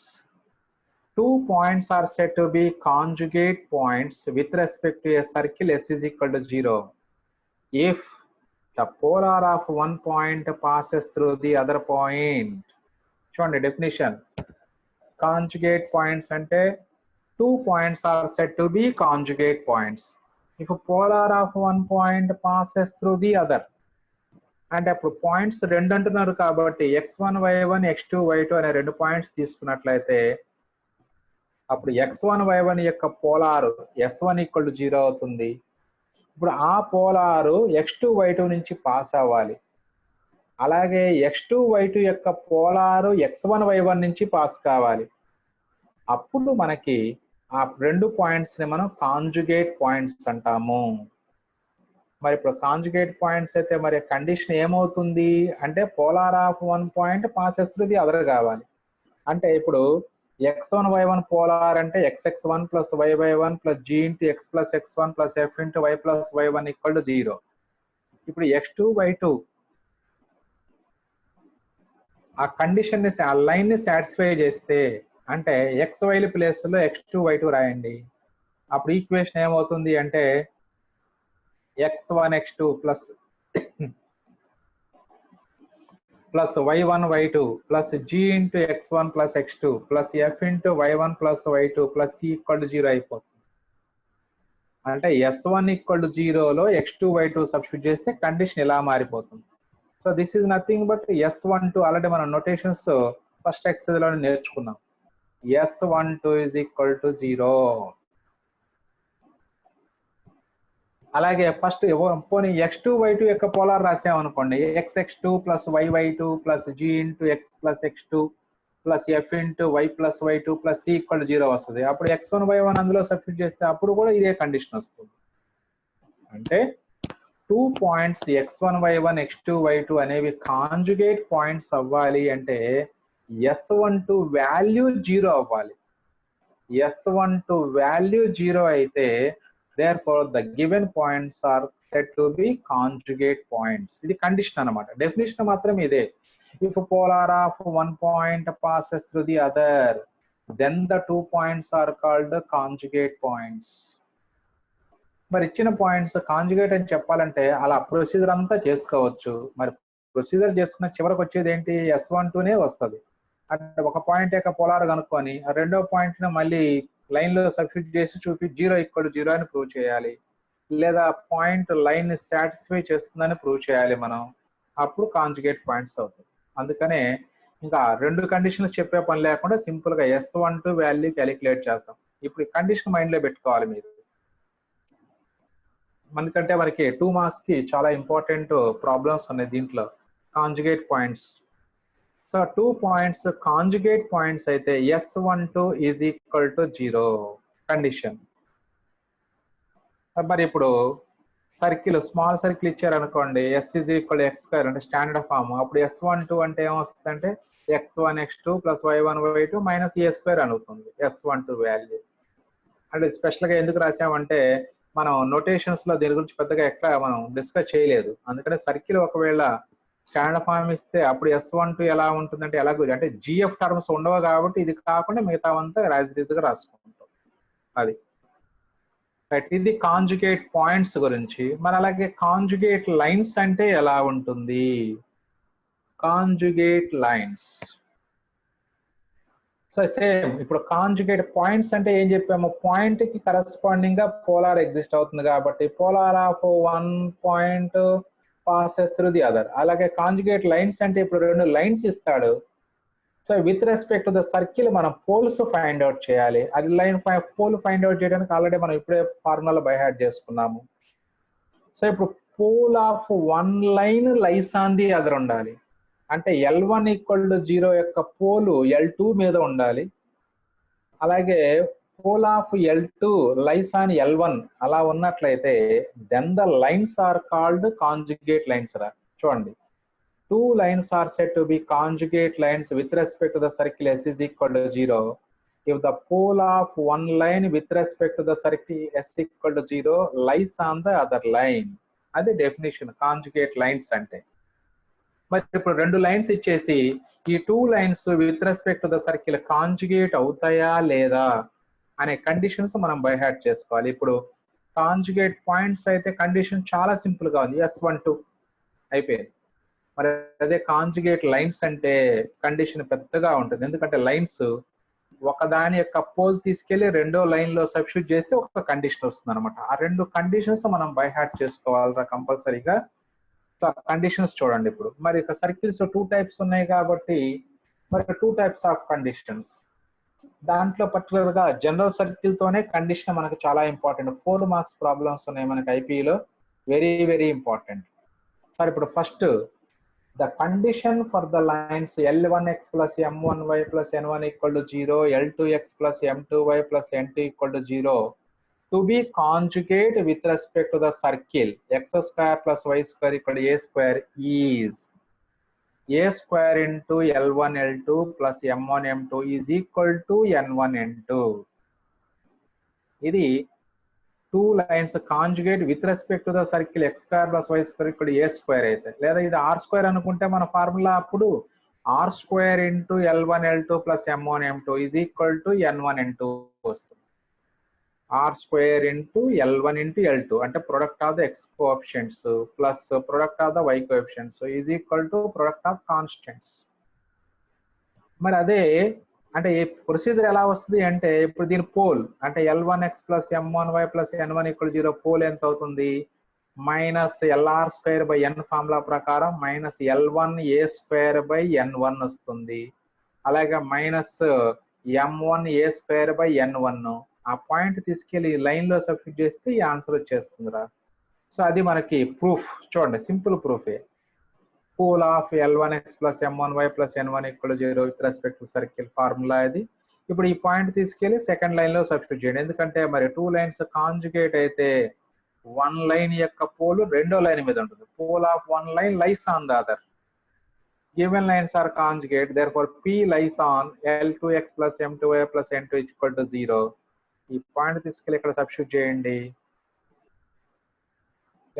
2 points are said to be conjugate points with respect to a circle S is equal to 0 if the polar of one point passes through the other point. చూడండి definition, conjugate points అంటే 2 points are said to be conjugate points if a polar of one point passes through the other. అంటే అప్పుడు points రెండు అంటున్నారు కాబట్టి x1 y1 x2 y2 అనే రెండు points తీసుకున్నట్లయితే అప్పుడు x1 y1 యొక్క పోలార్ s1 ఈక్వల్ టు 0 అవుతుంది. ఇప్పుడు ఆ పోలారు x2 y2 నుంచి పాస్ అవ్వాలి, అలాగే x2 y2 యొక్క పోలారు x1 y1 నుంచి పాస్ కావాలి. అప్పుడు మనకి ఆ రెండు పాయింట్స్ ని మనం కాంజుగేట్ పాయింట్స్ అంటాము. మరి ఇప్పుడు కాంజుగేట్ పాయింట్స్ అయితే మరి కండిషన్ ఏమవుతుంది అంటే polar of one point passes through the other కావాలి. అంటే ఇప్పుడు x1 y1 పోలార్ అంటే xx1 plus y1 plus g into x plus x1 plus f into y plus y1 equal to 0. ఇప్పుడు x2 y2 ఆ condition ని ఆ line ని satisfy చేస్తే అంటే xy ప్లేస్ లో x2 y2 రాయండి, అప్పుడు ఈక్వేషన్ ఏమవుతుంది అంటే x1 x2 plus y1 y2 plus g into x1 plus x2 plus f into y1 plus y2 plus c equal to 0 అయిపోతుంది. అంటే s1 ఈక్వల్ టు 0లో x2 y2 సబ్స్టిట్యూట్ చేస్తే condition ఇలా మారిపోతుంది. So this is nothing but s12 already మనం notations first exercise లో నేర్చుకున్నాం. s12 is equal to 0. అలాగే ఫస్ట్ పోనీ x2 y2 యొక్క పోలార్ రాసామనుకోండి, xx2 plus yy2 plus g into x plus x2 plus f into y plus y2 plus c equal to 0 వస్తుంది. అప్పుడు x1 y1 అందులో substitute చేస్తే అప్పుడు కూడా ఇదే కండిషన్ వస్తుంది. అంటే 2 points x1 y1 x2 y2 అనేవి కాంజుగేట్ పాయింట్స్ అవ్వాలి అంటే s12 వాల్యూ 0 అవ్వాలి. s12 వాల్యూ 0 అయితే therefore the given points are said to be conjugate points. ఇది కండిషన్ అన్నమాట. డెఫినేషన్ మాత్రం ఇదే. if polar of one point passes through the other then the 2 points are called conjugate points. మరి ఇచ్చిన points conjugate అని చెప్పాలంటే అలా ప్రొసీజర్ అంతా చేసుకోవచ్చు. మరి ప్రొసీజర్ చేసుకున్న చివరికి వచ్చేది ఏంటి, s12నే వస్తుంది. అంటే ఒక పాయింట్ యొక్క పోలార్ కనుక్కొని ఆ రెండో పాయింట్ ని మళ్ళీ లైన్ లో సబ్స్టిట్యూట్ చేసి చూపి 0 ఈక్వల్ టు 0 అని ప్రూవ్ చేయాలి, లేదా పాయింట్ లైన్ ని సాటిస్ఫై చేస్తుందని ప్రూవ్ చేయాలి మనం. అప్పుడు కాంజుగేట్ పాయింట్స్ అవుతాయి. అందుకనే ఇంకా రెండు కండిషన్స్ చెప్పే పని లేకుండా సింపుల్ గా s12 వాల్యూ క్యాలిక్యులేట్ చేస్తాం. ఇప్పుడు కండిషన్ మైండ్ లో పెట్టుకోవాలి మీరు, ఎందుకంటే మనకి 2 మార్క్స్ కి చాలా ఇంపార్టెంట్ ప్రాబ్లమ్స్ ఉన్నాయి దీంట్లో. Conjugate points. So 2 points conjugate points అయితే s12 is equal to 0 condition. మరి ఇప్పుడు సర్కిల్ స్మాల్ సర్కిల్ ఇచ్చారు అనుకోండి, s is equal to x² అంటే స్టాండర్డ్ ఫామ్. అప్పుడు s12 అంటే ఏమొస్తుంది అంటే x1 x2 plus y1 y2 minus a² అని అవుతుంది s12 వాల్యూ. అంటే స్పెషల్ గా ఎందుకు రాసామంటే మనం నోటేషన్స్ లో దీని గురించి పెద్దగా ఎక్కడ మనం డిస్కస్ చేయలేదు. అందుకనే సర్కిల్ ఒకవేళ స్టాండర్డ్ ఫామ్ ఇస్తే అప్పుడు s12 ఎలా ఉంటుందంటే ఎలా అంటే జిఎఫ్ టర్మ్స్ ఉండవు కాబట్టి ఇది కాకుండా మిగతావంతా యాజ్ ఇట్ ఈజ్ గా రాసుకుంటాం. అది ఇది కాంజుగేట్ పాయింట్స్ గురించి. మరి అలాగే కాంజుగేట్ లైన్స్ అంటే ఎలా ఉంటుంది. కాంజుగేట్ లైన్స్ సో సేమ్ ఇప్పుడు కాంజుగేట్ పాయింట్స్ అంటే ఏం చెప్పాము, పాయింట్ కి కరెస్పాండింగ్ గా పోలార్ ఎగ్జిస్ట్ అవుతుంది కాబట్టి polar of one point passes through the other. అలాగే కాంజుగేట్ లైన్స్ అంటే ఇప్పుడు రెండు లైన్స్ ఇస్తాడు. So with respect to the circle మనం పోల్స్ ఫైండ్ అవుట్ చేయాలి. అది లైన్ పోల్ ఫైండ్ అవుట్ చేయడానికి ఆల్రెడీ మనం ఇప్పుడే ఫార్ములా బై హార్ట్ చేసుకున్నాము. సో ఇప్పుడు pole of one line lies on the other ఉండాలి. అంటే L1 ఈక్వల్ టు 0 యొక్క పోలు L2 మీద ఉండాలి. అలాగే pole of L2 lies on L1 అలా ఉన్నట్లయితే then the lines are called conjugate lines రా. చూడండి, 2 lines are said to be conjugate lines with respect to the circle S is equal to 0 if the pole of one line with respect to the circle S equal to 0 lies on the other line. అది definition conjugate lines అంటే. మరి ఇప్పుడు రెండు lines ఇచ్చేసి ఈ 2 lines with respect to the circle conjugate అవుతాయా లేదా అనే కండిషన్స్ మనం బై హార్ట్ చేసుకోవాలి. ఇప్పుడు కాంజుగేట్ పాయింట్స్ అయితే కండిషన్ చాలా సింపుల్ గా ఉంది, s12 అయిపోయింది. మరి అదే కాంజుగేట్ లైన్స్ అంటే కండిషన్ పెద్దగా ఉంటుంది. ఎందుకంటే లైన్స్ ఒకదాని యొక్క పోల్ తీసుకెళ్లి రెండో లైన్ లో సబ్స్టిట్యూట్ చేస్తే ఒక కండిషన్ వస్తుంది అనమాట. ఆ రెండు కండిషన్స్ మనం బై హార్ట్ చేసుకోవాలరా కంపల్సరీగా. కండిషన్స్ చూడండి ఇప్పుడు. మరి ఇక సర్కిల్స్ 2 టైప్స్ ఉన్నాయి కాబట్టి మరి 2 టైప్స్ ఆఫ్ కండిషన్స్. దాంట్లో పర్టికులర్ గా జనరల్ సర్కిల్ తోనే కండిషన్ మనకు చాలా ఇంపార్టెంట్. 4 మార్క్స్ ప్రాబ్లమ్స్ ఉన్నాయి మనకి ఐపీలో, వెరీ వెరీ ఇంపార్టెంట్. సార్ ఇప్పుడు first the condition for the lines L1x plus M1y plus N1 equal to 0, L2x plus M2y plus N2 equal to 0 to be conjugate with respect to the circle x square plus y square equal to a square is a square into L1 L2 plus M1 M2 is equal to N1 N2. ఇది 2 lines conjugate with respect to the circle x square plus y square ఇక్కడ a square అయితే, లేదా ఇది r square అనుకుంటే మన formula అప్పుడు r square into L1 L2 plus M1 M2 is equal to N1 N2 వస్తుంది. Are square into L1 into L2 అంటే product of the X coefficients plus product of the Y coefficients is equal to product of constants. మరి అదే అంటే ఈ procedure ఎలా వస్తుంది అంటే ఇప్పుడు దీని పోల్ అంటే L1x plus M1y plus N1 = 0 pole ఎంత అవుతుంది? Minus LR square by N formula ప్రకారం minus L1A square by N1 వస్తుంది. అలాగే minus M1A square by N1. ఆ పాయింట్ తీసుకెళ్లి లైన్ లో సబ్స్టిట్యూట్ చేస్తే ఈ ఆన్సర్ వచ్చేస్తుందిరా. సో అది మనకి ప్రూఫ్. చూడండి, సింపుల్ ప్రూఫే. Pole of L1x plus M1y plus N1 = 0 with respect to circle formula ఇది. ఇప్పుడు ఈ పాయింట్ తీసుకెళ్లి సెకండ్ లైన్ లో సబ్స్టిట్యూట్ చేయండి. ఎందుకంటే మరి 2 లైన్స్ కాంజుగేట్ అయితే 1 లైన్ యొక్క పోల్ రెండో లైన్ మీద ఉంటుంది. Pole of 1 line lies on the other. Given lines are conjugate, therefore P lies on L2x plus M2y plus N2 = 0. ఈ పాయింట్ తీసుకెళ్ళి ఇక్కడ సబ్స్టిట్యూట్ చేయండి.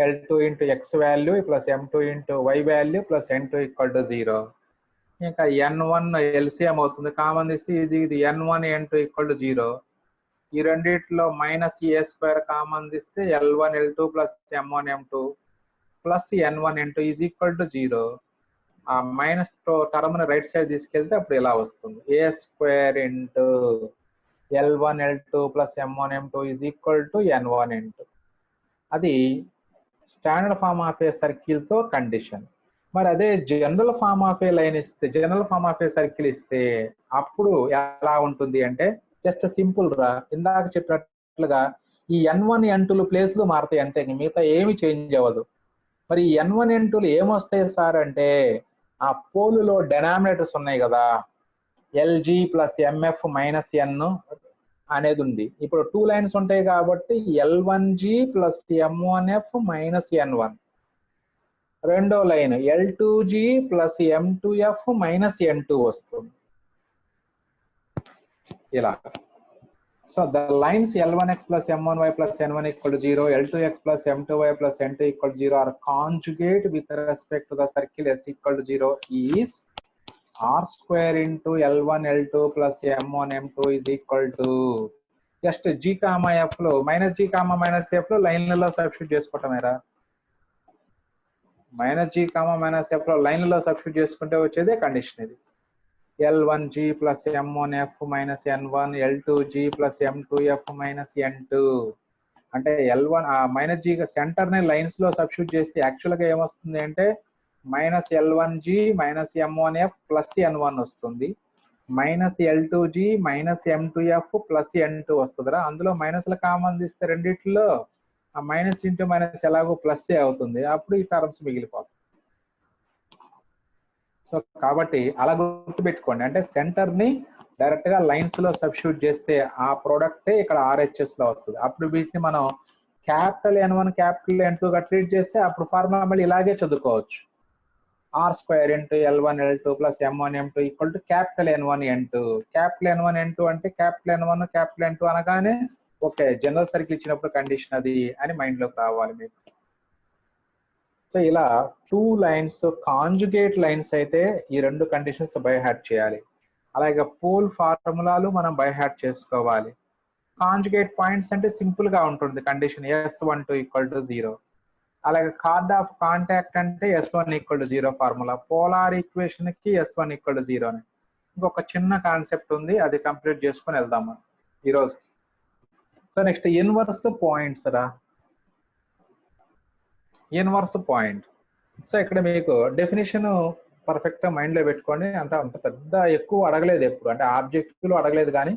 L2 into x value plus M2 into y value plus N2 = 0. ఇంకా N1 LCM అవుతుంది, common తీస్తే ఇది N1 N2 = 0. ఈ రెండిట్లో మైనస్ A స్క్వేర్ కామన్ తీస్తే L1 L2 plus M1 M2 plus N1 N2 = 0. ఆ మైనస్ టర్మ్ రైట్ సైడ్ తీసుకెళ్తే అప్పుడు ఇలా వస్తుంది. A square into L1 L2 plus M1 M2 = N1 N2. అది standard form of a circle తో condition. మరి అదే general form of a line ఇస్తే, general form of a circle ఇస్తే అప్పుడు ఎలా ఉంటుంది అంటే జస్ట్ సింపుల్ రా. ఇందాక చెప్పినట్లుగా ఈ N1 N2 ప్లేస్లు మారుతాయి అంతే, మిగతా ఏమి చేంజ్ అవ్వదు. మరి N1 N2 ఏమొస్తాయి సార్ అంటే ఆ పోలులో డెనామినేటర్స్ ఉన్నాయి కదా, LG plus MF minus N అనేది ఉంది. ఇప్పుడు 2 లైన్స్ ఉంటాయి కాబట్టి L1G plus M1F minus N1. రెండో line L2G plus M2F minus N2 వస్తుంది ఇలా. So the lines L1x plus M1y plus N1 = 0, L2x plus M2y plus N2 = 0 are conjugate with respect to the circle S = 0 is R square into L1 L2 plus M1 M2 is equal to just G comma F లో మైనస్ G comma మైనస్ F లో లైన్లలో substitute చేసుకోవటమేరా. మైనస్ G comma మైనస్ F లో లైన్లలో సబ్స్టిట్యూట్ చేసుకుంటే వచ్చేదే కండిషన్ ఇది. L1G plus M1F minus N1, L2G plus M2F minus N2. అంటే L1 మైనస్ G సెంటర్ ని లైన్స్ లో సబ్స్టిట్యూట్ చేస్తే యాక్చువల్ గా ఏమొస్తుంది అంటే minus L1G minus M1F plus N1 వస్తుంది, minus L2G minus M2F plus N2 వస్తుందిరా. అందులో మైనస్ల కామన్ తీస్తే రెండిట్లో ఆ మైనస్ ఇంటూ మైనస్ ఎలాగో ప్లస్ అవుతుంది, అప్పుడు ఈ టర్మ్స్ మిగిలిపోతాయి. సో కాబట్టి అలా గుర్తుపెట్టుకోండి. అంటే సెంటర్ ని డైరెక్ట్ గా లైన్స్ లో సబ్స్టిట్యూట్ చేస్తే ఆ ప్రోడక్టే ఇక్కడ RHS లో వస్తుంది. అప్పుడు వీటిని మనం క్యాపిటల్ N1 క్యాపిటల్ N2 గా ట్రీట్ చేస్తే అప్పుడు ఫార్ములా మళ్ళీ ఇలాగే చదువుకోవచ్చు. R square into L1 L2 plus M1 M2 = capital N1 N2. Capital N1 N2 అంటే క్యాపిటల్ N1 క్యాపిటల్ N2 అనగానే ఓకే, జనరల్ సర్కిల్ ఇచ్చినప్పుడు కండిషన్ అది అని మైండ్ లోకి రావాలి మీకు. సో ఇలా 2 లైన్స్ కాంజుగేట్ లైన్స్ అయితే ఈ 2 కండిషన్స్ బై హార్ట్ చేయాలి. అలాగే పోల్ ఫార్ములాలు మనం బై హార్ట్ చేసుకోవాలి. కాంజుగేట్ పాయింట్స్ అంటే సింపుల్ గా ఉంటుంది కండిషన్ S12 = 0. అలాగే కార్డ్ ఆఫ్ కాంటాక్ట్ అంటే S1 = 0 ఫార్ములా. పోలార్ ఈక్వేషన్ కి S1 = 0 అని ఇంకొక చిన్న కాన్సెప్ట్ ఉంది, అది కంప్లీట్ చేసుకొని వెళ్దాం మనం ఈ రోజు. సో నెక్స్ట్ ఇన్వర్స్ పాయింట్స్ రా. Inverse point. సో ఇక్కడ మీకు డెఫినేషన్ పర్ఫెక్ట్ గా మైండ్ లో పెట్టుకోండి. అంటే అంత పెద్ద ఎక్కువ అడగలేదు ఎప్పుడు, అంటే ఆబ్జెక్టివ్ లో అడగలేదు, కానీ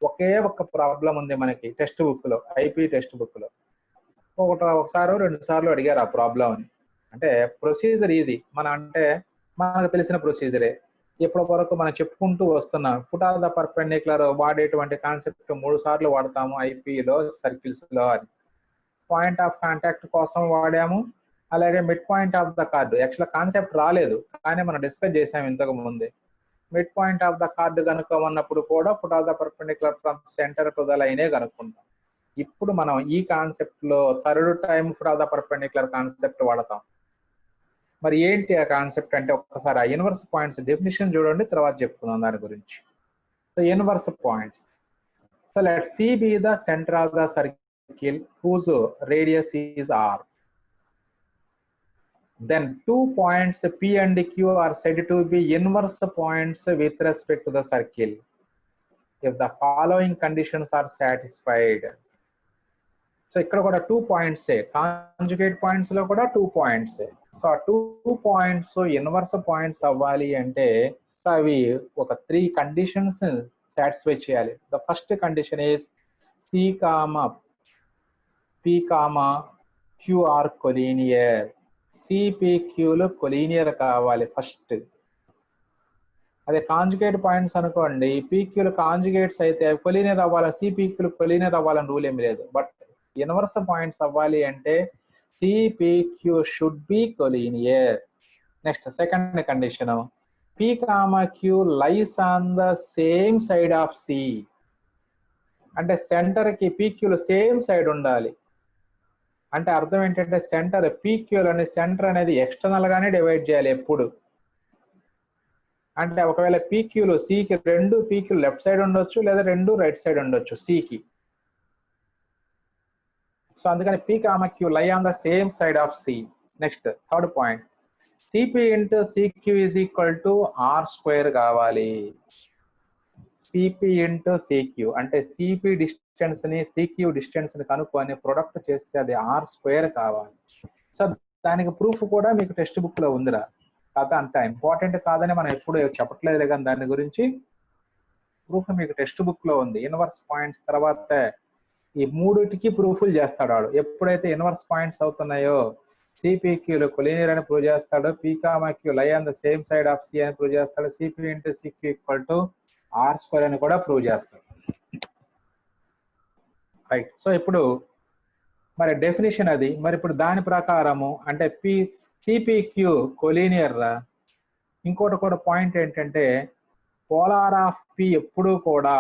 ఒకే ఒక ప్రాబ్లం ఉంది మనకి టెక్స్ట్ బుక్ లో, ఐపీ టెక్స్ట్ బుక్ లో. ఒకసారి 2 సార్లు అడిగారు ఆ ప్రాబ్లం అని. అంటే ప్రొసీజర్ ఈజీ, అంటే మనకు తెలిసిన ప్రొసీజరే. ఇప్పటి వరకు మనం చెప్పుకుంటూ వస్తున్నాం. పుట్ ఆఫ్ ద పర్పెండిక్యులర్ వాడేటువంటి కాన్సెప్ట్ 3 సార్లు వాడతాము ఐపీలో సర్కిల్స్ లో అని. పాయింట్ ఆఫ్ కాంటాక్ట్ కోసం వాడాము, అలాగే mid point of the chord. Actual concept రాలేదు కానీ మనం డిస్కస్ చేసాము ఇంతకు ముందే. Mid point of the chord కనుక్కోమన్నప్పుడు కూడా foot of the perpendicular from centre to the లైనే కనుక్కుంటాం. ఇప్పుడు మనం ఈ కాన్సెప్ట్ లో third time foot of the perpendicular concept వాడతాం. మరి ఏంటి ఆ కాన్సెప్ట్ అంటే ఒక్కసారి ఆ ఇన్వర్స్ పాయింట్స్ డెఫినిషన్ చూడండి, తర్వాత చెప్పుకుందాం దాని గురించి. So inverse points So let C be the center of the circle whose radius is R. Then 2 points P and Q are said to be inverse points with respect to the circle if the following conditions are satisfied. So ఇక్కడ కూడా 2 points conjugate points లో కూడా 2 points. So ఆ 2 points inverse points అవ్వాలి అంటే అవి ఒక 3 conditions satisfy చేయాలి. The first condition is C, P, Q are collinear. CPQలు కొలీనియర్ కావాలి ఫస్ట్. అదే కాంజుగేట్ పాయింట్స్ అనుకోండి, పీక్యూలు కాంజుగేట్స్ అయితే కొలీనియర్ అవ్వాలని, సిపిక్యూలు కొలీనియర్ అవ్వాలని రూల్ ఏమి లేదు. బట్ ఇన్వర్స్ పాయింట్స్ అవ్వాలి అంటే CPQ should be collinear. Next second condition, P, Q lies on the same side of C. అంటే సెంటర్ కి పీక్యూలు సేమ్ సైడ్ ఉండాలి. అంటే అర్థం ఏంటంటే సెంటర్ పీక్యూల్ అనే సెంటర్ అనేది ఎక్స్టర్నల్ గానే డివైడ్ చేయాలి ఎప్పుడు. అంటే ఒకవేళ పీక్యూలు సికి 2 పీక్యూలు లెఫ్ట్ సైడ్ ఉండొచ్చు, లేదా 2 రైట్ సైడ్ ఉండొచ్చు సికి. సో అందుకని P, Q lie on the same side of C. Next third point, CP into CQ is equal to R² కావాలి. సిపి ఇంటూ సిక్యూ అంటే సిపి డిస్టెన్స్ ని సిక్యూ డిస్టెన్స్ ని కనుక్కొని ప్రొడక్ట్ చేస్తే అది R² కావాలి. సో దానికి ప్రూఫ్ కూడా మీకు టెక్స్ట్ బుక్ లో ఉందిరా. కథ అంత ఇంపార్టెంట్ కాదని మనం ఎప్పుడు చెప్పట్లేదు, కానీ దాని గురించి ప్రూఫ్ మీకు టెక్స్ట్ బుక్ లో ఉంది. ఇన్వర్స్ పాయింట్స్ తర్వాత ఈ మూడిటికి ప్రూఫ్లు చేస్తాడు వాడు. ఎప్పుడైతే ఇన్వర్స్ పాయింట్స్ అవుతున్నాయో సిపిక్యూలు కొలీనియర్ అని ప్రూవ్ చేస్తాడు, P, Q lie on the same side of C అని ప్రూవ్ చేస్తాడు, CP into CQ equal to R² అని కూడా ప్రూవ్ చేస్తాడు. రైట్. సో ఇప్పుడు మరి డెఫినేషన్ అది. మరి ఇప్పుడు దాని ప్రకారము అంటే సిపిక్యూ కొలీనియర్ రా. ఇంకోటి కూడా పాయింట్ ఏంటంటే పోలార్ ఆఫ్ P ఎప్పుడు కూడా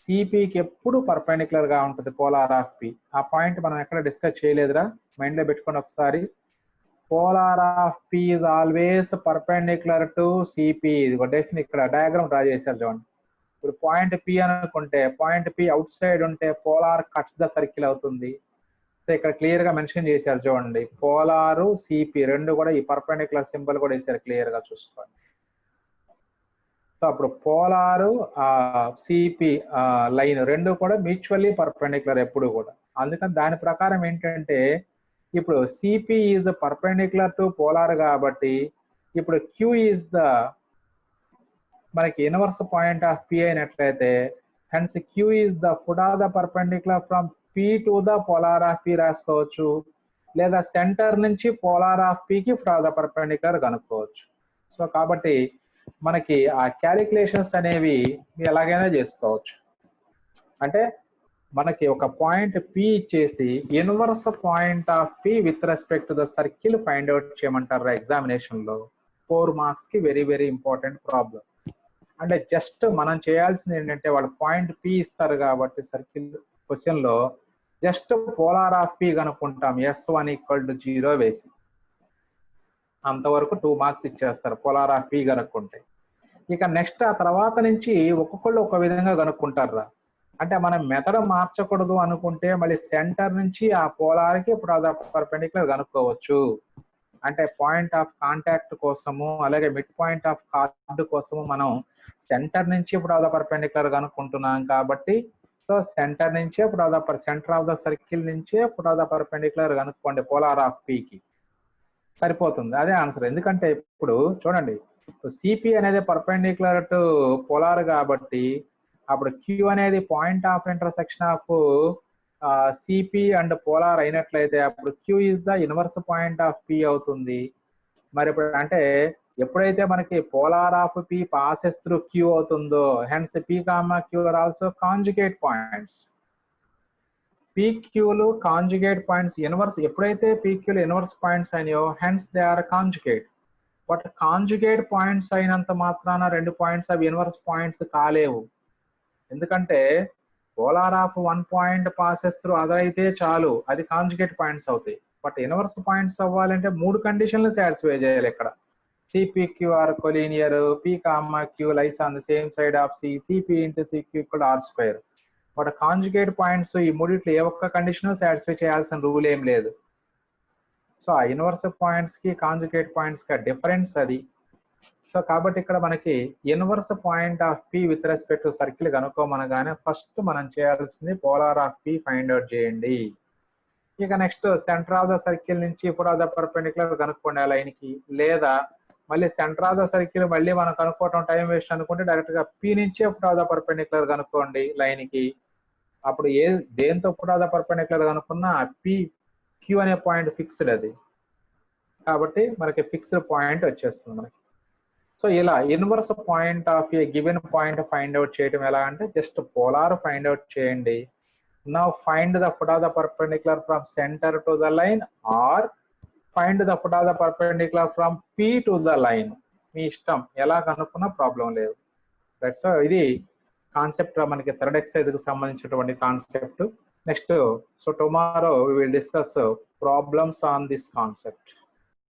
సిపికి ఎప్పుడు పర్పెండిక్యులర్ గా ఉంటుంది పోలార్ ఆఫ్ P. ఆ పాయింట్ మనం ఎక్కడ డిస్కస్ చేయలేదురా, మైండ్ లో పెట్టుకోండి ఒకసారి. Polar of P is always perpendicular to CP. ఇది డెఫినెట్ ఇక్కడ డయాగ్రామ్ డ్రా చేశారు చూడండి. ఇప్పుడు పాయింట్ P అనుకుంటే పాయింట్ P అవుట్ సైడ్ ఉంటే పోలార్ కట్స్ ద సర్కిల్ అవుతుంది. సో ఇక్కడ క్లియర్ గా మెన్షన్ చేశారు చూడండి, పోలారు సిపి రెండు కూడా ఈ పర్పెండిక్యులర్ సింబల్ కూడా వేసారు, క్లియర్ గా చూసుకోండి. సో అప్పుడు పోలారు సిపి లైన్ రెండు కూడా మ్యూచువల్లీ పర్పెండిక్యులర్ ఎప్పుడు కూడా. అందుకని దాని ప్రకారం ఏంటంటే ఇప్పుడు CP is perpendicular to polar కాబట్టి ఇప్పుడు క్యూ ఈజ్ ద మనకి ఇన్వర్స్ పాయింట్ ఆఫ్ P అయినట్లయితే hence Q is the foot of the perpendicular from P to the polar of P రాసుకోవచ్చు, లేదా సెంటర్ నుంచి పోలార్ ఆఫ్ P కి foot of the perpendicular కనుక్కోవచ్చు. So కాబట్టి మనకి ఆ క్యాలిక్యులేషన్స్ అనేవి ఎలాగైనా చేసుకోవచ్చు. అంటే మనకి ఒక పాయింట్ P ఇచ్చేసి inverse point of P with respect to the circle find out చేయమంటారు ఎగ్జామినేషన్ లో. 4 మార్క్స్ కి వెరీ వెరీ ఇంపార్టెంట్ ప్రాబ్లం. అంటే జస్ట్ మనం చేయాల్సింది ఏంటంటే వాళ్ళు పాయింట్ P ఇస్తారు కాబట్టి సర్కిల్ క్వశ్చన్ లో just polar of P కనుక్కుంటాం, S1 = 0 వేసి అంతవరకు 2 మార్క్స్ ఇచ్చేస్తారు పోలార్ ఆఫ్ P కనుక్కుంటే. ఇక నెక్స్ట్ ఆ తర్వాత నుంచి ఒక్కొక్కళ్ళు ఒక విధంగా కనుక్కుంటారా. అంటే మనం మెథడ్ మార్చకూడదు అనుకుంటే మళ్ళీ సెంటర్ నుంచి ఆ పోలార్కి పర్పెండిక్యులర్ కనుక్కోవచ్చు. అంటే పాయింట్ ఆఫ్ కాంటాక్ట్ కోసము అలాగే మిడ్ పాయింట్ ఆఫ్ కార్డ్ కోసము మనం సెంటర్ నుంచి పర్పెండిక్యులర్ కనుక్కుంటున్నాం కాబట్టి సో సెంటర్ నుంచే సెంటర్ ఆఫ్ ద సర్కిల్ నుంచే పర్పెండిక్యులర్ కనుక్కోండి పోలార్ ఆఫ్ P కి సరిపోతుంది. అదే ఆన్సర్. ఎందుకంటే ఇప్పుడు చూడండి సిపి అనేది పర్పెండిక్యులర్ టు పోలార్ కాబట్టి అప్పుడు క్యూ అనేది point of intersection of CP and polar అయినట్లయితే అప్పుడు Q is the inverse point of P అవుతుంది. మరి ఇప్పుడు అంటే ఎప్పుడైతే మనకి polar of P passes through Q అవుతుందో hence P, Q are also conjugate points. PQలు కాంజుగేట్ పాయింట్స్ ఇన్వర్స్ ఎప్పుడైతే PQలు ఇన్వర్స్ పాయింట్స్ అయినాయో hence they are conjugate. But conjugate points అయినంత మాత్రాన 2 పాయింట్స్ అవి ఇన్వర్స్ పాయింట్స్ కాలేవు. ఎందుకంటే polar of 1 point passes through అదైతే చాలు, అది కాంజుగేట్ పాయింట్స్ అవుతాయి. బట్ ఇన్వర్స్ పాయింట్స్ అవ్వాలంటే 3 కండిషన్లు సాటిస్ఫై చేయాలి ఇక్కడ. CPQ are collinear, P, Q lies on the same side of C, CP into CQ = R². But conjugate points ఈ మూడిట్లో ఏ ఒక్క కండిషన్ సాటిస్ఫై చేయాల్సిన రూల్ ఏం లేదు. సో ఆ ఇన్వర్స్ పాయింట్స్ కి కాంజుగేట్ పాయింట్స్ కి డిఫరెన్స్ అది. సో కాబట్టి ఇక్కడ మనకి inverse point of P with respect to circle కనుక్కోమనగానే ఫస్ట్ మనం చేయాల్సింది polar of P find out చేయండి. ఇక next centre of the circle నుంచి ఫుట్ ఆఫ్ ద పర్పెండిక్యులర్ కనుక్కోండి ఆ లైన్ కి, లేదా మళ్ళీ సెంటర్ ఆఫ్ ద సర్కిల్ మళ్ళీ మనం కనుక్కోవటం టైం వేస్ట్ అనుకుంటే డైరెక్ట్ గా పి నుంచే ఫుట్ ఆఫ్ ద పర్పెండిక్యులర్ కనుక్కోండి లైన్ కి. అప్పుడు దేంతో ఫుట్ ఆఫ్ ద పర్పెండిక్యులర్ కనుక్కున్నా పి క్యూ అనే పాయింట్ ఫిక్స్డ్ అది, కాబట్టి మనకి ఫిక్స్డ్ పాయింట్ వచ్చేస్తుంది మనకి. సో ఇలా inverse point of a given point find out చేయడం ఎలా అంటే జస్ట్ పోలార్ ఫైండ్ అవుట్ చేయండి. Now find the foot of the perpendicular from center to the line or find the foot of the perpendicular from P to the line. మీ ఇష్టం ఎలా కనుక్కున్నా problem లేదు. Right. So ఇది concept మనకి third exercise కి సంబంధించినటువంటి concept. Next so tomorrow we will discuss problems on this concept.